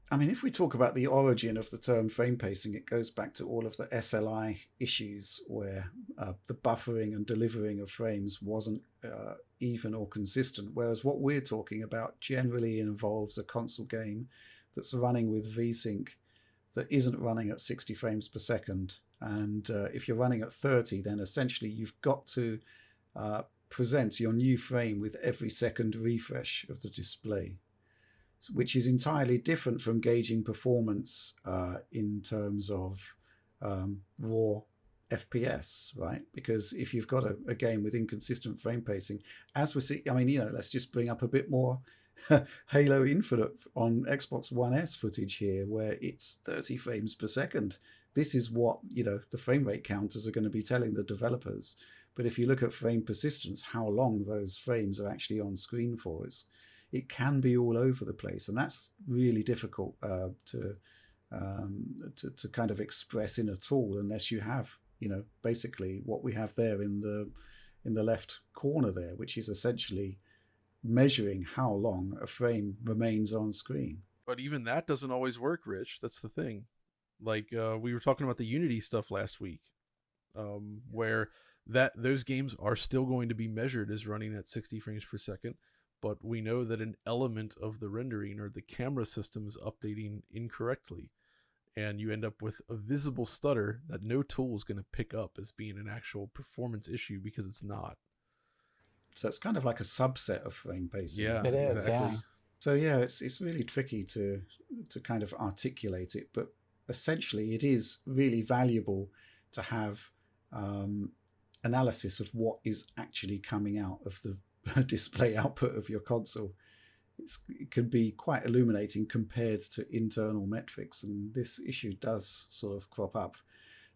I mean, if we talk about the origin of the term frame pacing, it goes back to all of the SLI issues where the buffering and delivering of frames wasn't even or consistent, whereas what we're talking about generally involves a console game that's running with VSync that isn't running at 60 frames per second. And if you're running at 30, then essentially you've got to present your new frame with every second refresh of the display, which is entirely different from gauging performance in terms of raw FPS, right? Because if you've got a game with inconsistent frame pacing, as we see, I mean, let's just bring up a bit more Halo Infinite on Xbox One S footage here, where it's 30 frames per second. This is what, the frame rate counters are going to be telling the developers. But if you look at frame persistence, how long those frames are actually on screen for, it can be all over the place, and that's really difficult to kind of express in a tool unless you have, basically what we have there in the left corner there, which is essentially measuring how long a frame remains on screen. But even that doesn't always work, Rich. That's the thing. Like we were talking about the Unity stuff last week, where those games are still going to be measured as running at 60 frames per second, but we know that an element of the rendering or the camera system is updating incorrectly, and you end up with a visible stutter that no tool is going to pick up as being an actual performance issue, because it's not. So it's kind of like a subset of frame pacing. Yeah, It is, exactly. yeah. So yeah, it's really tricky to kind of articulate it, but essentially it is really valuable to have analysis of what is actually coming out of the display output of your console. It can be quite illuminating compared to internal metrics, and this issue does sort of crop up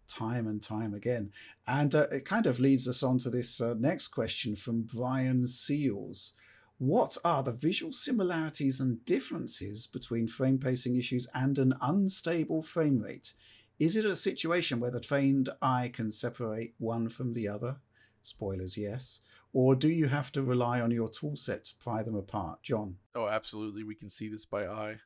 time and time again. And it kind of leads us on to this next question from Brian Seals. What are the visual similarities and differences between frame pacing issues and an unstable frame rate? Is it a situation where the trained eye can separate one from the other? Spoilers, yes. Or do you have to rely on your tool set to pry them apart? John? Oh, absolutely. We can see this by eye.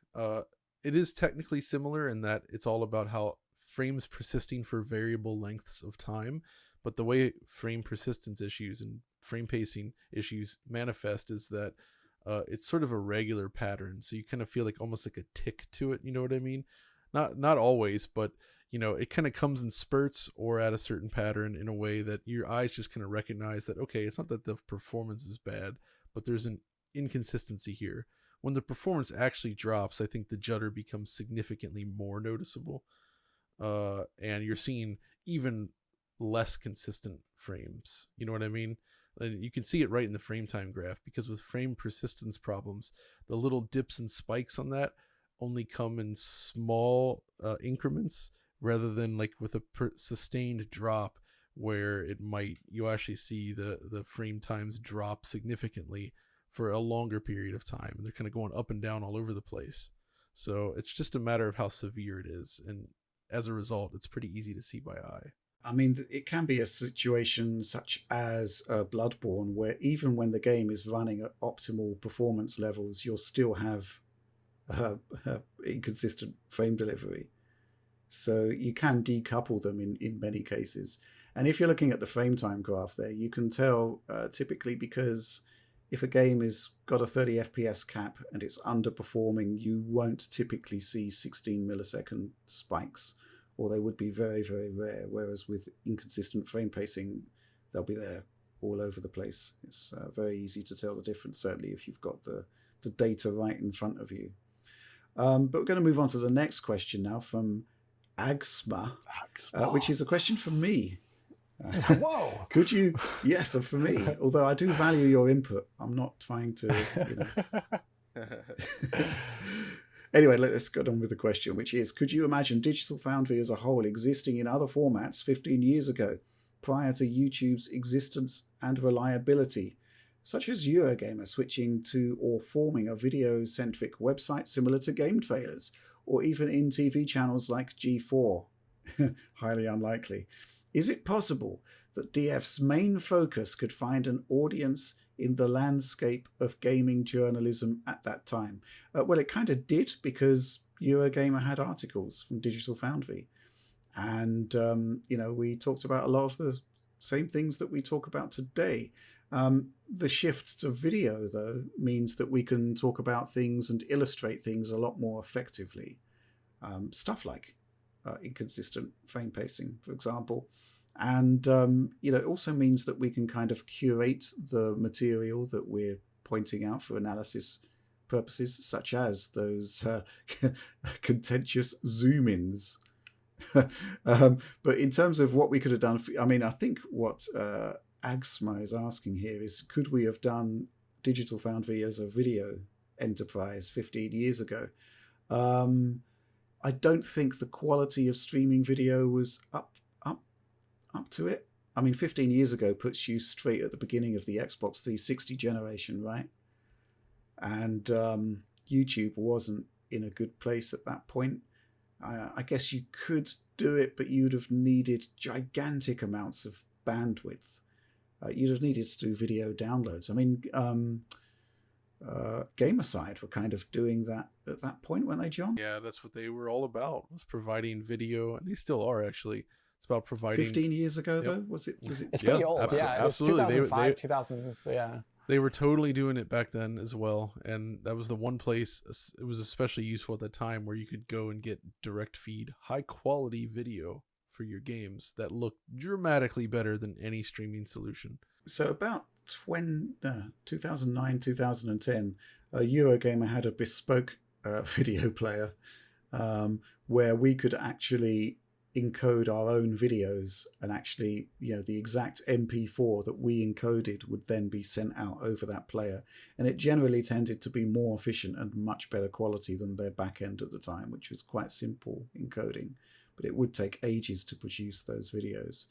It is technically similar in that it's all about how frames persisting for variable lengths of time, but the way frame persistence issues and frame pacing issues manifest is that it's sort of a regular pattern. So you kind of feel like almost like a tick to it. You know what I mean? Not always, but it kind of comes in spurts or at a certain pattern in a way that your eyes just kind of recognize that, okay, it's not that the performance is bad, but there's an inconsistency here. When the performance actually drops, I think the judder becomes significantly more noticeable. And you're seeing even less consistent frames. You know what I mean? And you can see it right in the frame time graph, because with frame persistence problems, the little dips and spikes on that only come in small increments, rather than like with a sustained drop where you actually see the frame times drop significantly for a longer period of time. They're kind of going up and down all over the place. So it's just a matter of how severe it is. And as a result, it's pretty easy to see by eye. I mean, it can be a situation such as Bloodborne, where even when the game is running at optimal performance levels, you'll still have inconsistent frame delivery. So you can decouple them in many cases. And if you're looking at the frame time graph there, you can tell typically, because if a game has got a 30 FPS cap and it's underperforming, you won't typically see 16 millisecond spikes, or they would be very, very rare. Whereas with inconsistent frame pacing, they'll be there all over the place. It's very easy to tell the difference, certainly if you've got the data right in front of you. But we're going to move on to the next question now from Agsma, which is a question for me. Whoa! Could you? Yes, for me. Although I do value your input, I'm not trying to. Anyway, let's get on with the question, which is: could you imagine Digital Foundry as a whole existing in other formats 15 years ago, prior to YouTube's existence and reliability, such as Eurogamer switching to or forming a video-centric website similar to game trailers, or even in TV channels like G4? Highly unlikely. Is it possible that DF's main focus could find an audience in the landscape of gaming journalism at that time? Well, it kind of did, because Eurogamer had articles from Digital Foundry. And, we talked about a lot of the same things that we talk about today. The shift to video, though, means that we can talk about things and illustrate things a lot more effectively. Stuff like inconsistent frame pacing, for example. And, it also means that we can kind of curate the material that we're pointing out for analysis purposes, such as those contentious zoom-ins. But in terms of what we could have done, I think what Agsma is asking here is, could we have done Digital Foundry as a video enterprise 15 years ago. I don't think the quality of streaming video was up to it. I mean, 15 years ago puts you straight at the beginning of the Xbox 360 generation, right? And YouTube wasn't in a good place at that point. I guess you could do it, but you'd have needed gigantic amounts of bandwidth. You'd have needed to do video downloads. I mean, Gamerside were kind of doing that at that point, weren't they, John? Yeah, that's what they were all about, was providing video, and they still are, actually. It's about providing... 15 years ago, though? Was it? It's pretty old. Absolutely. It was 2005, 2000, so yeah. They were totally doing it back then as well, and that was the one place it was especially useful at that time where you could go and get direct feed, high quality video for your games that looked dramatically better than any streaming solution. So about 2009, 2010, Eurogamer had a bespoke video player where we could actually encode our own videos, and actually, the exact MP4 that we encoded would then be sent out over that player, and it generally tended to be more efficient and much better quality than their back end at the time, which was quite simple encoding, but it would take ages to produce those videos.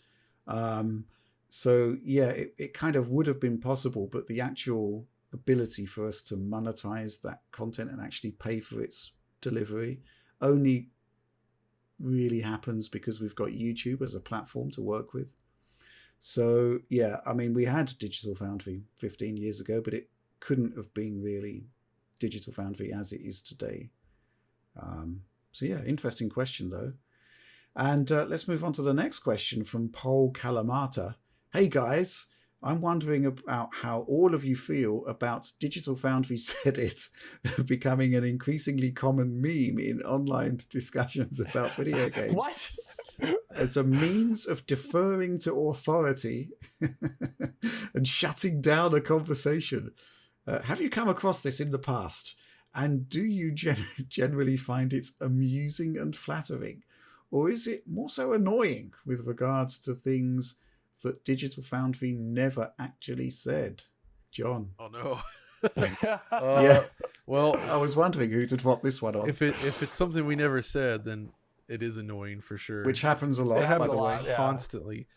So yeah, it kind of would have been possible, but the actual ability for us to monetize that content and actually pay for its delivery only really happens because we've got YouTube as a platform to work with. So yeah, I mean, we had Digital Foundry 15 years ago, but it couldn't have been really Digital Foundry as it is today. So yeah, interesting question though. And let's move on to the next question from Paul Calamata. Hey guys, I'm wondering about how all of you feel about Digital Foundry's Edit becoming an increasingly common meme in online discussions about video games. What? As a means of deferring to authority and shutting down a conversation. Have you come across this in the past? And do you generally find it amusing and flattering? Or is it more so annoying with regards to things that Digital Foundry never actually said? John. Oh no. Yeah. Well, I was wondering who to drop this one on. If it's something we never said, then it is annoying for sure. Which happens a lot. It happens a lot, yeah. constantly.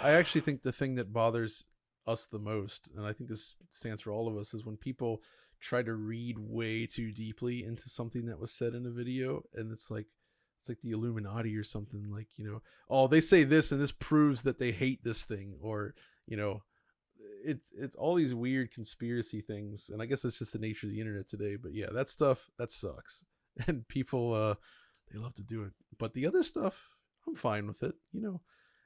I actually think the thing that bothers us the most, and I think this stands for all of us, is when people try to read way too deeply into something that was said in a video, and it's like the Illuminati or something, like, oh, they say this and this proves that they hate this thing, or it's all these weird conspiracy things, and I guess it's just the nature of the internet today. But yeah, that stuff, that sucks, and people they love to do it. But the other stuff, I'm fine with it.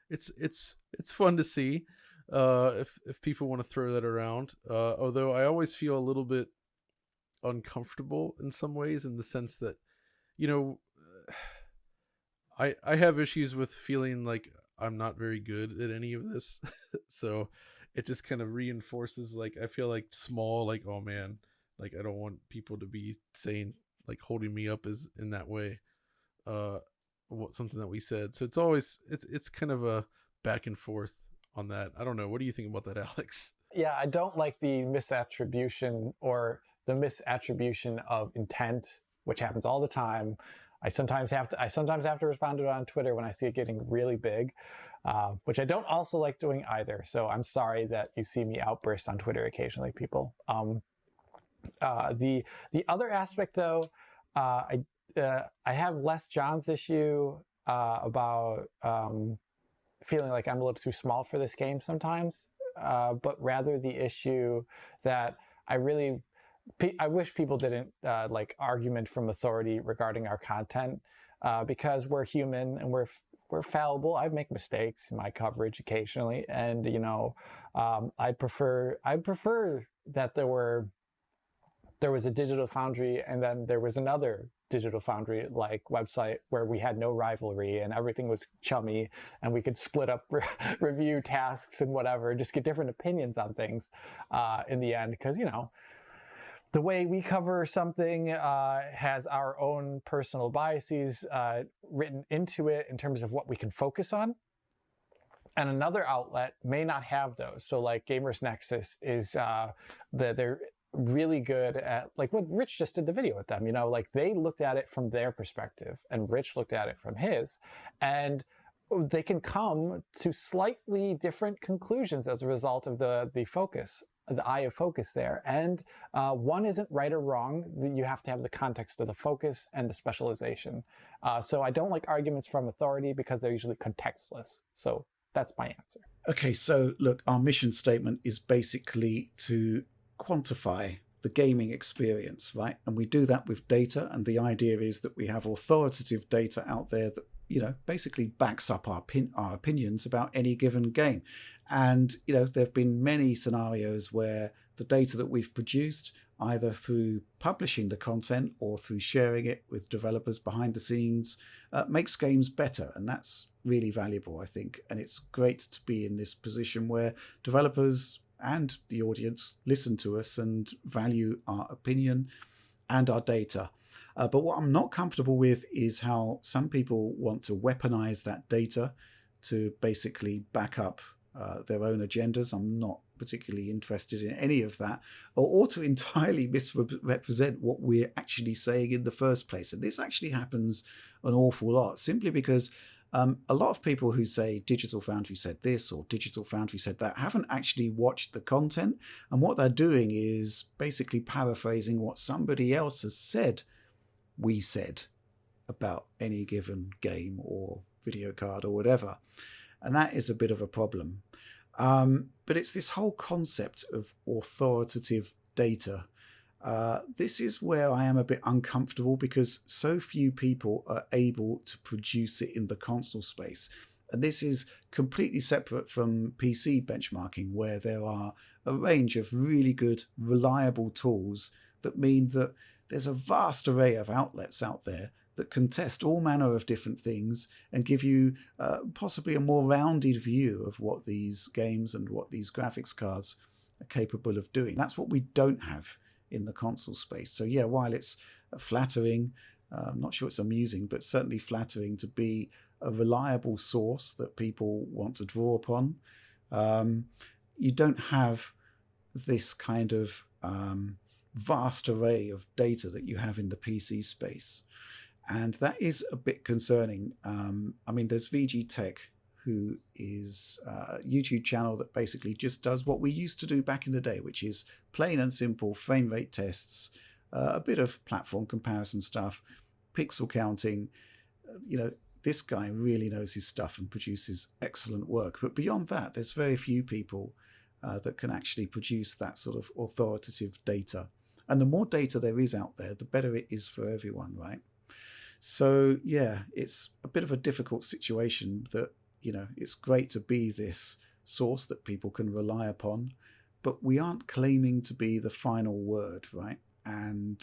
It's fun to see if people want to throw that around, although I always feel a little bit uncomfortable in some ways, in the sense that I have issues with feeling like I'm not very good at any of this. So it just kind of reinforces, like, I feel like small, like, oh man, like, I don't want people to be saying, like, holding me up as in that way, something that we said. So it's kind of a back and forth on that. I don't know. What do you think about that, Alex? Yeah, I don't like the misattribution of intent, which happens all the time. I sometimes have to respond to it on Twitter when I see it getting really big, which I don't also like doing either. So I'm sorry that you see me outburst on Twitter occasionally, people. The other aspect, though, I have less John's issue about feeling like I'm a little too small for this game sometimes, but rather the issue that I wish people didn't like argument from authority regarding our content, because we're human and we're fallible. I make mistakes in my coverage occasionally, and I'd prefer that there was a Digital Foundry and then there was another Digital Foundry like website where we had no rivalry and everything was chummy and we could split up review tasks and whatever, just get different opinions on things in the end, because the way we cover something has our own personal biases written into it in terms of what we can focus on. And another outlet may not have those. So like Gamers Nexus is really good at, like what Rich just did the video with them, like they looked at it from their perspective and Rich looked at it from his, and they can come to slightly different conclusions as a result of the focus, the eye of focus there. And one isn't right or wrong. You have to have the context of the focus and the specialization. So I don't like arguments from authority because they're usually contextless. So that's my answer. Okay, so look, our mission statement is basically to quantify the gaming experience, right? And we do that with data. And the idea is that we have authoritative data out there that, basically backs up our opinions about any given game. And, there have been many scenarios where the data that we've produced, either through publishing the content or through sharing it with developers behind the scenes, makes games better. And that's really valuable, I think. And it's great to be in this position where developers and the audience listen to us and value our opinion and our data. But what I'm not comfortable with is how some people want to weaponize that data to basically back up their own agendas. I'm not particularly interested in any of that, or to entirely misrepresent what we're actually saying in the first place. And this actually happens an awful lot, simply because a lot of people who say Digital Foundry said this or Digital Foundry said that haven't actually watched the content. And what they're doing is basically paraphrasing what somebody else has said we said about any given game or video card or whatever. And that is a bit of a problem. But it's this whole concept of authoritative data. This is where I am a bit uncomfortable because so few people are able to produce it in the console space. And this is completely separate from PC benchmarking, where there are a range of really good, reliable tools that mean that there's a vast array of outlets out there that can test all manner of different things and give you possibly a more rounded view of what these games and what these graphics cards are capable of doing. That's what we don't have in the console space. So yeah, while it's flattering, I'm not sure it's amusing, but certainly flattering to be a reliable source that people want to draw upon, you don't have this kind of vast array of data that you have in the PC space. And that is a bit concerning. I mean, there's VG Tech, who is a YouTube channel that basically just does what we used to do back in the day, which is plain and simple frame rate tests, a bit of platform comparison stuff, pixel counting. This guy really knows his stuff and produces excellent work. But beyond that, there's very few people that can actually produce that sort of authoritative data. And the more data there is out there, the better it is for everyone, right? So yeah, it's a bit of a difficult situation that, it's great to be this source that people can rely upon, but we aren't claiming to be the final word, right? And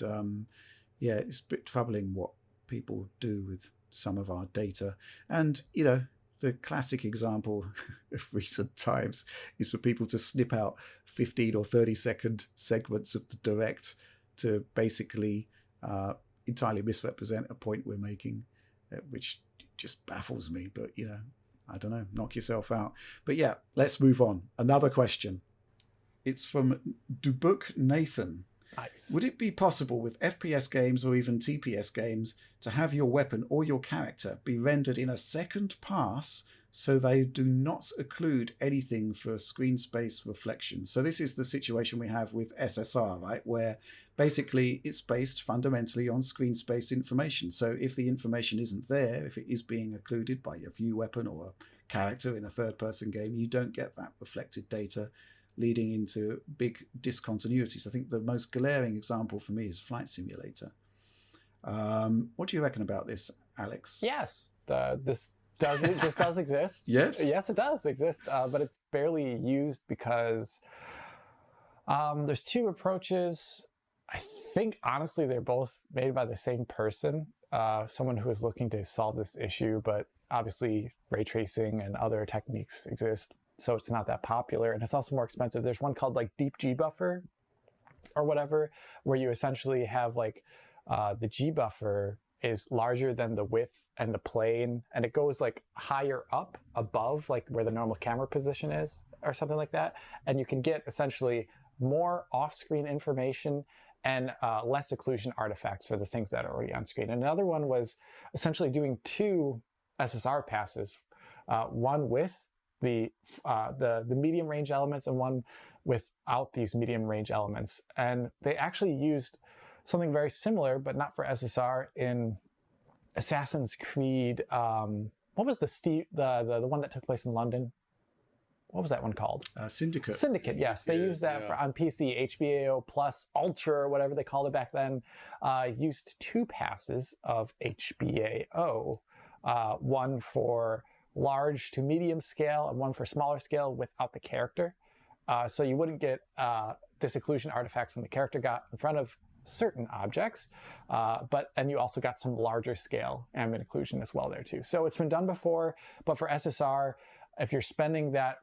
yeah, it's a bit troubling what people do with some of our data. And, the classic example of recent times is for people to snip out 15 or 30-second segments of the direct to basically entirely misrepresent a point we're making, which just baffles me. But, I don't know, knock yourself out. But yeah, let's move on. Another question. It's from Dubuk Nathan. Nice. Would it be possible with FPS games or even TPS games to have your weapon or your character be rendered in a second pass so they do not occlude anything for screen space reflection? So this is the situation we have with SSR, right? Where basically it's based fundamentally on screen space information. So if the information isn't there, if it is being occluded by your view weapon or a character in a third-person game, you don't get that reflected data, leading into big discontinuities. I think the most glaring example for me is Flight Simulator. What do you reckon about this, Alex? Yes, this does exist. Yes? Yes, it does exist, but it's barely used because there's two approaches. I think, honestly, they're both made by the same person, someone who is looking to solve this issue, but obviously ray tracing and other techniques exist, so it's not that popular, and it's also more expensive. There's one called like Deep G Buffer or whatever, where you essentially have like the G buffer is larger than the width and the plane, and it goes like higher up above like where the normal camera position is or something like that, and you can get essentially more off-screen information and less occlusion artifacts for the things that are already on screen. And another one was essentially doing 2 SSR passes, one with the medium range elements and one without these medium range elements. And they actually used something very similar, but not for SSR, in Assassin's Creed. What was the one that took place in London? What was that one called? Syndicate. Syndicate, yes. They used that for, on PC. HBAO Plus Ultra, or whatever they called it back then, used 2 passes of HBAO, one for large to medium scale and one for smaller scale without the character. So you wouldn't get this occlusion artifacts when the character got in front of certain objects, and you also got some larger scale ambient occlusion as well there too. So it's been done before, but for SSR, if you're spending that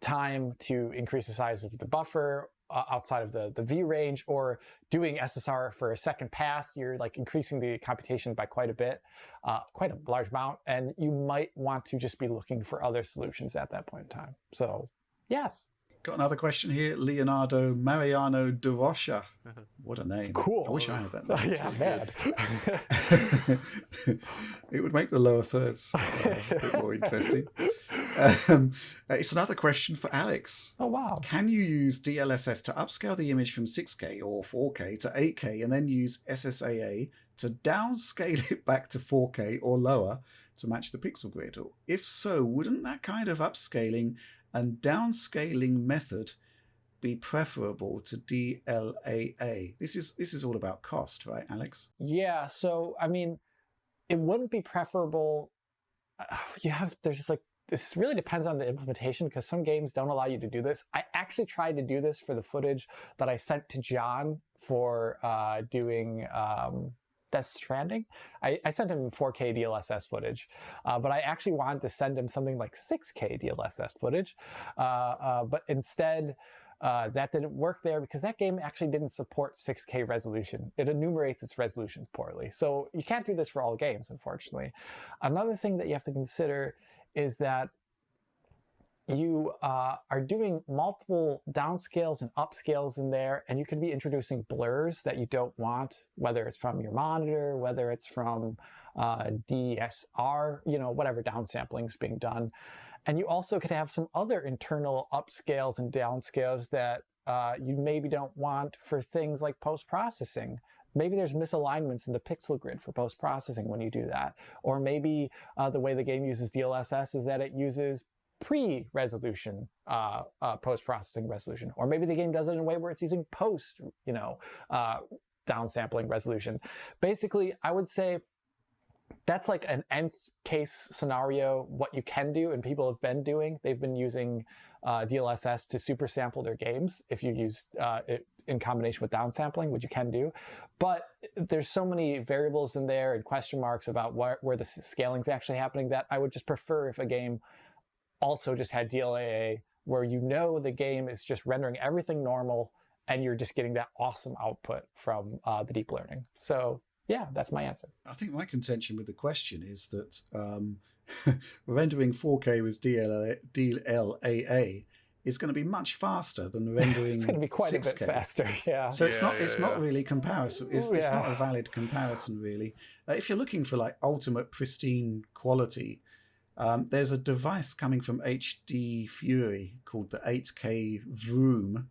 time to increase the size of the buffer outside of the view range, or doing SSR for a second pass, you're like increasing the computation by quite a bit, quite a large amount, and you might want to just be looking for other solutions at that point in time. So yes. Got another question here. Leonardo Mariano de Rocha. What a name. Cool. I wish I had that name. Yeah, bad. It would make the lower thirds a bit more interesting. It's another question for Alex. Oh, wow. Can you use DLSS to upscale the image from 6K or 4K to 8K and then use SSAA to downscale it back to 4K or lower to match the pixel grid? If so, wouldn't that kind of upscaling and downscaling method be preferable to DLAA? This is all about cost, right, Alex? Yeah, so I mean, it wouldn't be preferable. There's just like, this really depends on the implementation, because some games don't allow you to do this. I actually tried to do this for the footage that I sent to John for doing Death Stranding. I sent him 4K DLSS footage, but I actually wanted to send him something like 6K DLSS footage. But instead, that didn't work there because that game actually didn't support 6K resolution. It enumerates its resolutions poorly. So you can't do this for all games, unfortunately. Another thing that you have to consider is that you are doing multiple downscales and upscales in there, and you could be introducing blurs that you don't want, whether it's from your monitor, whether it's from DSR, whatever downsampling is being done. And you also could have some other internal upscales and downscales that you maybe don't want for things like post-processing. Maybe there's misalignments in the pixel grid for post-processing when you do that. Or maybe the way the game uses DLSS is that it uses pre-resolution post-processing resolution. Or maybe the game does it in a way where it's using post, downsampling resolution. Basically, I would say that's like an nth case scenario, what you can do, and people have been doing. They've been using DLSS to super sample their games if you use it in combination with downsampling, which you can do. But there's so many variables in there and question marks about where the scaling is actually happening that I would just prefer if a game also just had DLAA, where the game is just rendering everything normal and you're just getting that awesome output from the deep learning. So yeah, that's my answer. I think my contention with the question is that rendering 4K with DLAA is going to be much faster than rendering it's going to be quite 6K. A bit faster, yeah. So it's not really comparison. It's not a valid comparison, really. If you're looking for like ultimate pristine quality, there's a device coming from HD Fury called the 8K Vroom,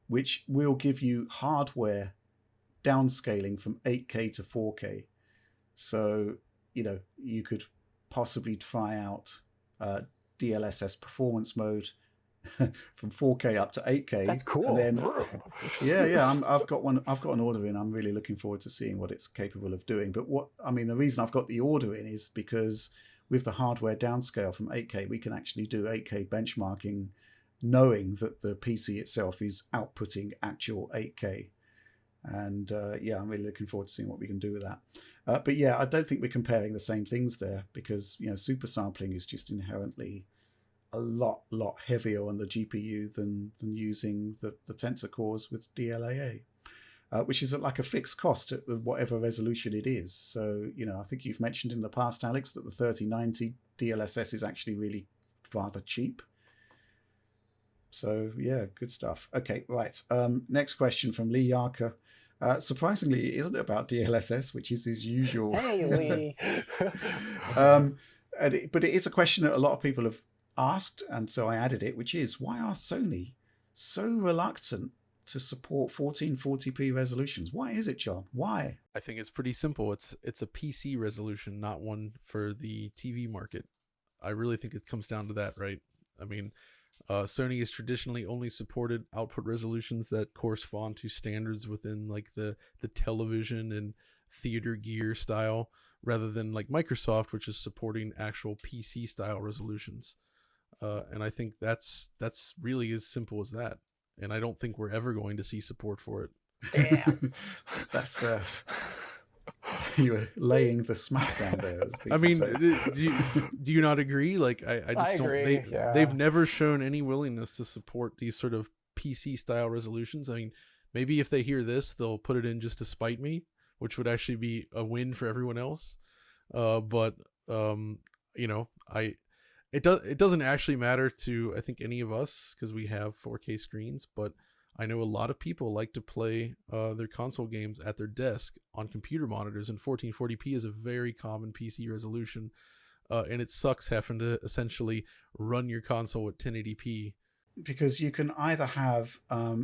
which will give you hardware downscaling from 8K to 4K. So, you could possibly try out DLSS performance mode from 4K up to 8K. That's cool. And then, I've got an order in. I'm really looking forward to seeing what it's capable of doing. But the reason I've got the order in is because with the hardware downscale from 8K, we can actually do 8K benchmarking, knowing that the PC itself is outputting actual 8K. And I'm really looking forward to seeing what we can do with that. But yeah, I don't think we're comparing the same things there, because super sampling is just inherently a lot heavier on the GPU than using the tensor cores with DLAA, which is like a fixed cost at whatever resolution it is. So I think you've mentioned in the past, Alex, that the 3090 DLSS is actually really rather cheap. So yeah, good stuff. Okay, right. Next question from Lee Yarker. Surprisingly, it isn't about DLSS, which is his usual. Hey, Lee. But it is a question that a lot of people have asked, and so I added it, which is, why are Sony so reluctant to support 1440p resolutions? Why is it, John? Why? I think it's pretty simple. It's a PC resolution, not one for the TV market. I really think it comes down to that, right? I mean, Sony has traditionally only supported output resolutions that correspond to standards within like the television and theater gear style, rather than like Microsoft, which is supporting actual PC style resolutions. And I think that's really as simple as that. And I don't think we're ever going to see support for it. Damn. That's you were laying the smackdown there. As I mean, say. do you not agree? Like, I just don't. Agree. They've never shown any willingness to support these sort of PC style resolutions. I mean, maybe if they hear this, they'll put it in just to spite me, which would actually be a win for everyone else. But you know, it doesn't actually matter to, I think, any of us, because we have 4K screens, but I know a lot of people like to play their console games at their desk on computer monitors, and 1440p is a very common PC resolution, and it sucks having to essentially run your console at 1080p. Because you can either have,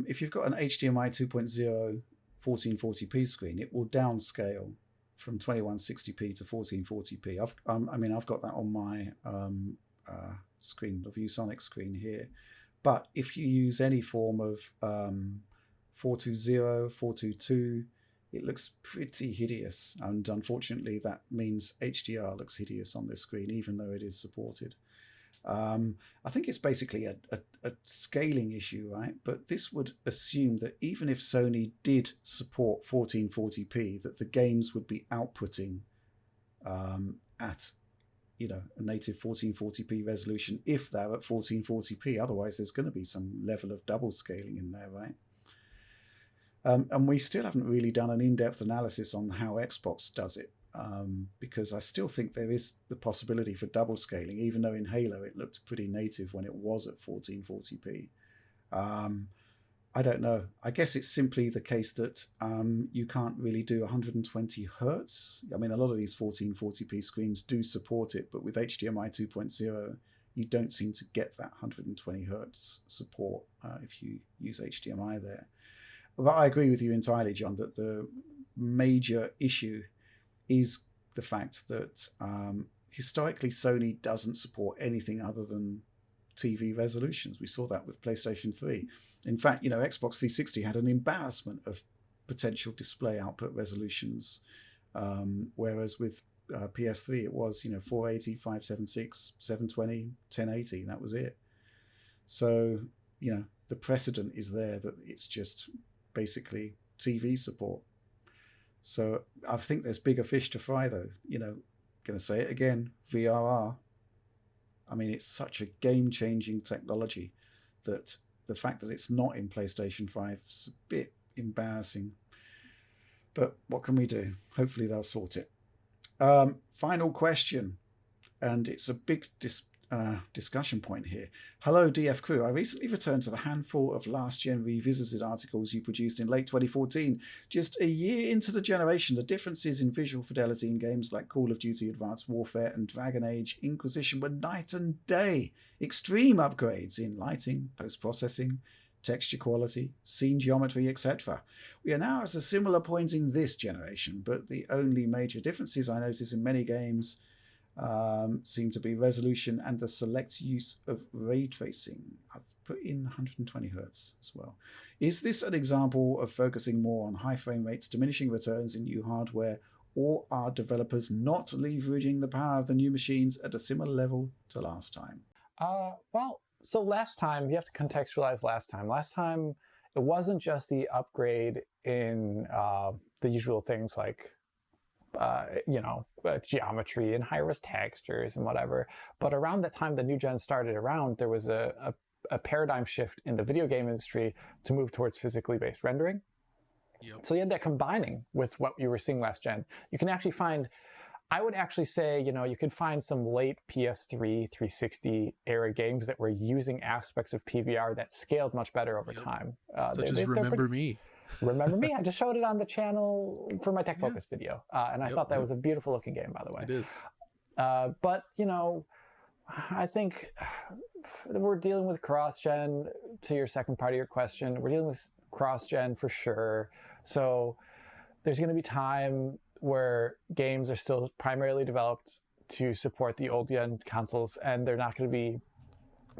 if you've got an HDMI 2.0 1440p screen, it will downscale from 2160p to 1440p. I've got that on my screen, the ViewSonic screen here. But if you use any form of 420, 422, it looks pretty hideous. And unfortunately, that means HDR looks hideous on this screen, even though it is supported. I think it's basically a scaling issue, right? But this would assume that even if Sony did support 1440p, that the games would be outputting at a native 1440p resolution if they're at 1440p. Otherwise, there's going to be some level of double scaling in there, right? And we still haven't really done an in-depth analysis on how Xbox does it, because I still think there is the possibility for double scaling, even though in Halo it looked pretty native when it was at 1440p. I don't know. I guess it's simply the case that you can't really do 120 hertz. I mean, a lot of these 1440p screens do support it, but with HDMI 2.0, you don't seem to get that 120 hertz support if you use HDMI there. But I agree with you entirely, John, that the major issue is the fact that historically Sony doesn't support anything other than TV resolutions. We saw that with PlayStation 3. In fact, Xbox 360 had an embarrassment of potential display output resolutions, whereas with PS3 it was 480, 576, 720, 1080. That was it. So the precedent is there that it's just basically TV support. So I think there's bigger fish to fry, though. Going to say it again, VRR. I mean, it's such a game-changing technology that the fact that it's not in PlayStation 5 is a bit embarrassing. But what can we do? Hopefully they'll sort it. Final question, and it's a big discussion point here. Hello, DF crew. I recently returned to the handful of last-gen revisited articles you produced in late 2014. Just a year into the generation, the differences in visual fidelity in games like Call of Duty Advanced Warfare and Dragon Age Inquisition were night and day. Extreme upgrades in lighting, post-processing, texture quality, scene geometry, etc. We are now at a similar point in this generation, but the only major differences I notice in many games seem to be resolution and the select use of ray tracing. I've put in 120 hertz as well. Is this an example of focusing more on high frame rates, diminishing returns in new hardware, or are developers not leveraging the power of the new machines at a similar level to last time? So last time, you have to contextualize last time. Last time, it wasn't just the upgrade in the usual things like geometry and high-res textures and whatever. But around the time the new gen started around, there was a paradigm shift in the video game industry to move towards physically based rendering. Yep. So you had that combining with what you were seeing last gen. You can actually find I would actually say, you could find some late PS3 360 era games that were using aspects of PVR that scaled much better over time. Such as Remember Me. Remember Me? I just showed it on the channel for my Tech Yeah. Focus video, and I thought that was a beautiful looking game, by the way. It is. But, I think we're dealing with cross-gen. To your second part of your question, we're dealing with cross-gen for sure. So there's going to be time where games are still primarily developed to support the old gen consoles, and they're not going to be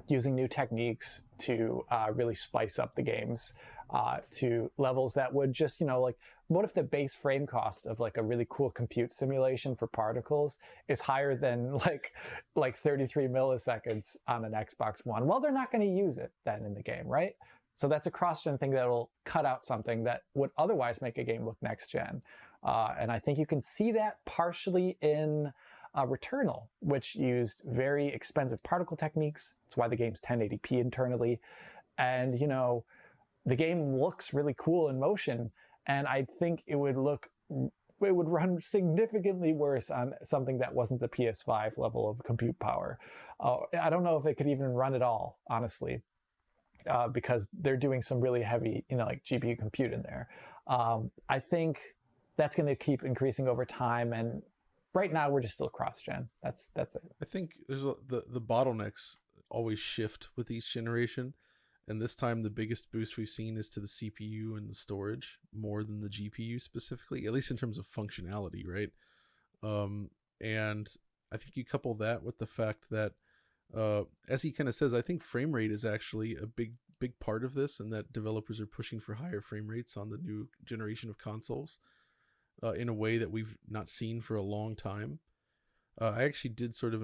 using new techniques to really spice up the games to levels that would just, like, what if the base frame cost of like a really cool compute simulation for particles is higher than like 33 milliseconds on an Xbox One? Well, they're not going to use it then in the game, right? So that's a cross-gen thing that'll cut out something that would otherwise make a game look next-gen. And I think you can see that partially in Returnal, which used very expensive particle techniques. That's why the game's 1080p internally. And, the game looks really cool in motion. And I think it would run significantly worse on something that wasn't the PS5 level of compute power. I don't know if it could even run at all, honestly. Because they're doing some really heavy, like GPU compute in there. I think that's going to keep increasing over time, and right now we're just still cross-gen. That's it. I think there's the bottlenecks always shift with each generation, and this time the biggest boost we've seen is to the CPU and the storage more than the GPU specifically, at least in terms of functionality, right? And I think you couple that with the fact that as he kind of says, I think frame rate is actually a big part of this, and that developers are pushing for higher frame rates on the new generation of consoles in a way that we've not seen for a long time. I actually did sort of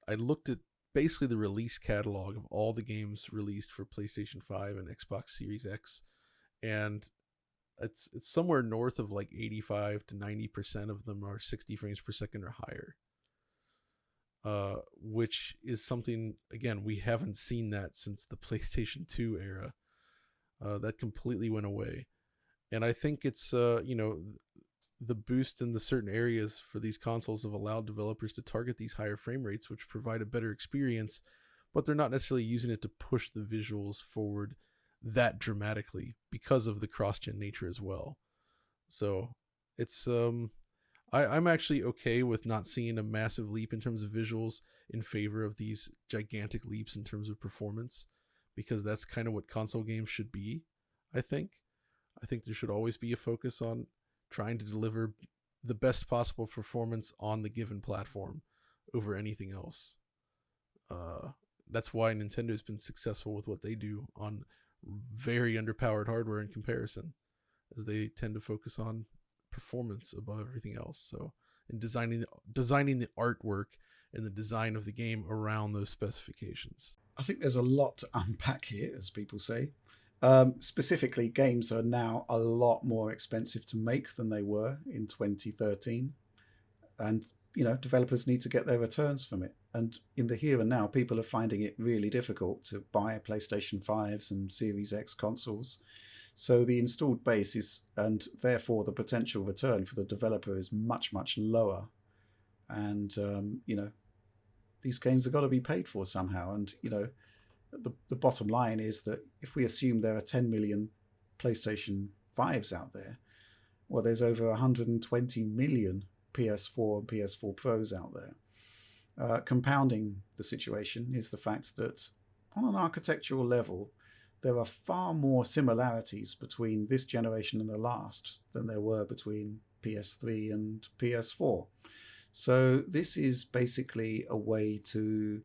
I looked at basically the release catalog of all the games released for PlayStation 5 and Xbox Series X, and it's somewhere north of like 85 to 90% of them are 60 frames per second or higher. Which is something, again, we haven't seen that since the PlayStation 2 era. That completely went away. And I think it's, the boost in the certain areas for these consoles have allowed developers to target these higher frame rates, which provide a better experience, but they're not necessarily using it to push the visuals forward that dramatically because of the cross-gen nature as well. So it's, I'm actually okay with not seeing a massive leap in terms of visuals in favor of these gigantic leaps in terms of performance, because that's kind of what console games should be, I think. I think there should always be a focus on trying to deliver the best possible performance on the given platform over anything else. That's why Nintendo has been successful with what they do on very underpowered hardware in comparison, as they tend to focus on performance above everything else. So in designing the artwork and the design of the game around those specifications. I think there's a lot to unpack here, as people say. Specifically, games are now a lot more expensive to make than they were in 2013. And, developers need to get their returns from it. And in the here and now, people are finding it really difficult to buy PlayStation 5s and Series X consoles. So the installed base is, and therefore the potential return for the developer is much, much lower. And, these games have got to be paid for somehow. And, the bottom line is that if we assume there are 10 million PlayStation 5s out there, well, there's over 120 million PS4 and PS4 Pros out there. Compounding the situation is the fact that on an architectural level, there are far more similarities between this generation and the last than there were between PS3 and PS4. So this is basically a way to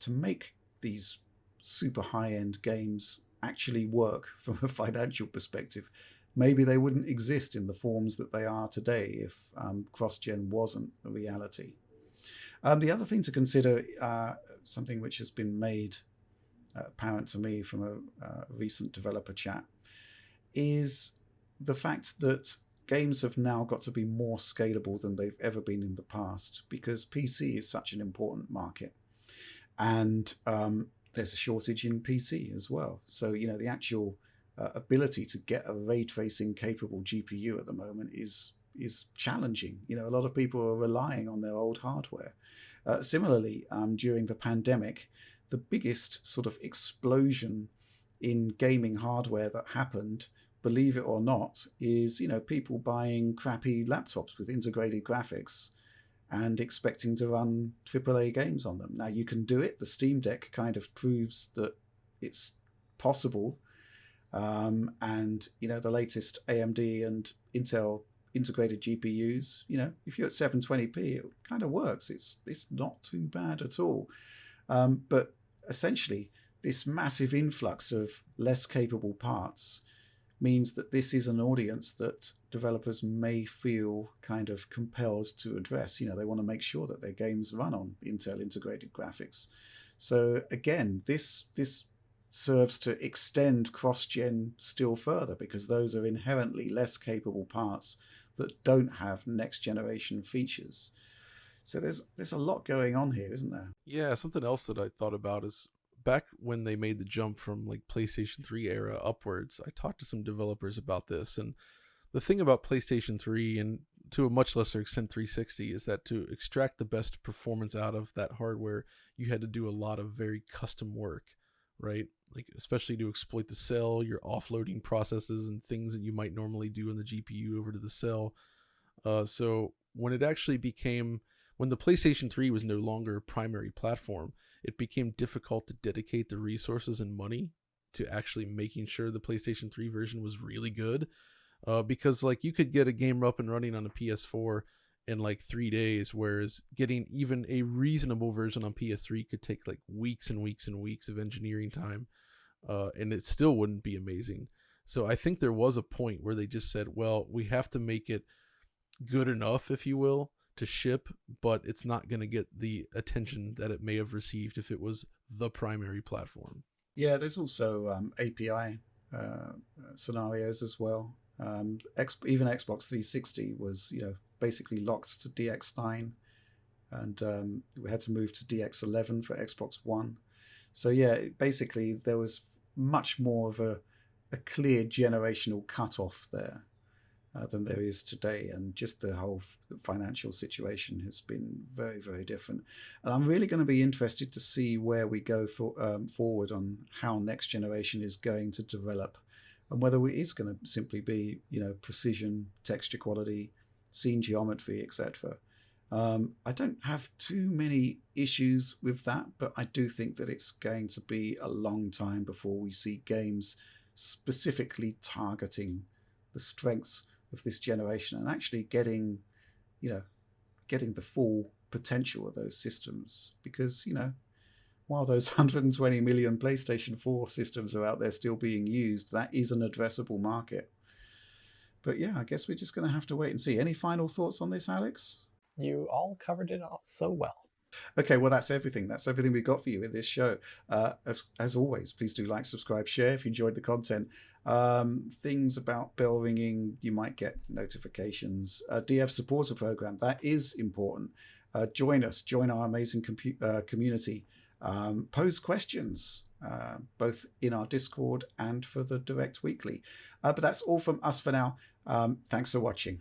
make these super high-end games actually work from a financial perspective. Maybe they wouldn't exist in the forms that they are today if cross-gen wasn't a reality. The other thing to consider, something which has been made apparent to me from a recent developer chat, is the fact that games have now got to be more scalable than they've ever been in the past, because PC is such an important market. And there's a shortage in PC as well. So, the actual ability to get a ray tracing capable GPU at the moment is is challenging. You know, a lot of people are relying on their old hardware. Similarly, during the pandemic, the biggest sort of explosion in gaming hardware that happened, believe it or not, is, you know, people buying crappy laptops with integrated graphics and expecting to run AAA games on them. Now, you can do it. The Steam Deck kind of proves that it's possible. And, you know, the latest AMD and Intel integrated GPUs, you know, if you're at 720p, it kind of works. It's not too bad at all. But essentially, this massive influx of less capable parts means that this is an audience that developers may feel kind of compelled to address. You know, they want to make sure that their games run on Intel integrated graphics. So again, this serves to extend cross-gen still further, because those are inherently less capable parts that don't have next generation features. So there's a lot going on here, isn't there? Yeah, something else that I thought about is back when they made the jump from like PlayStation 3 era upwards, I talked to some developers about this, and the thing about PlayStation 3 and to a much lesser extent 360 is that to extract the best performance out of that hardware, you had to do a lot of very custom work, right? Like especially to exploit the cell, your offloading processes and things that you might normally do on the GPU over to the cell. So when it actually became, when the PlayStation 3 was no longer a primary platform, it became difficult to dedicate the resources and money to actually making sure the PlayStation 3 version was really good. Because like you could get a game up and running on a PS4 in like 3 days, whereas getting even a reasonable version on PS3 could take like weeks and weeks and weeks of engineering time, and it still wouldn't be amazing. So I think there was a point where they just said, well, we have to make it good enough, if you will, to ship, but it's not going to get the attention that it may have received if it was the primary platform. Yeah, there's also API scenarios as well. Even Xbox 360 was, you know, basically locked to DX9, and we had to move to DX11 for Xbox One. So yeah, basically there was much more of a clear generational cutoff there than there is today, and just the whole financial situation has been very, very different. And I'm really going to be interested to see where we go forward on how next generation is going to develop, and whether it is going to simply be, you know, precision, texture quality, scene geometry, etc. I don't have too many issues with that, but I do think that it's going to be a long time before we see games specifically targeting the strengths of this generation and actually getting the full potential of those systems. Because, you know, while those 120 million PlayStation 4 systems are out there still being used, that is an addressable market. But yeah, I guess we're just going to have to wait and see. Any final thoughts on this, Alex? You all covered it all so well. Okay, well, that's everything. That's everything we've got for you in this show. As always, please do like, subscribe, share if you enjoyed the content. Things about bell ringing, you might get notifications. DF supporter program, that is important. Join us, join our amazing community. Pose questions, both in our Discord and for the Direct Weekly. But that's all from us for now. Thanks for watching.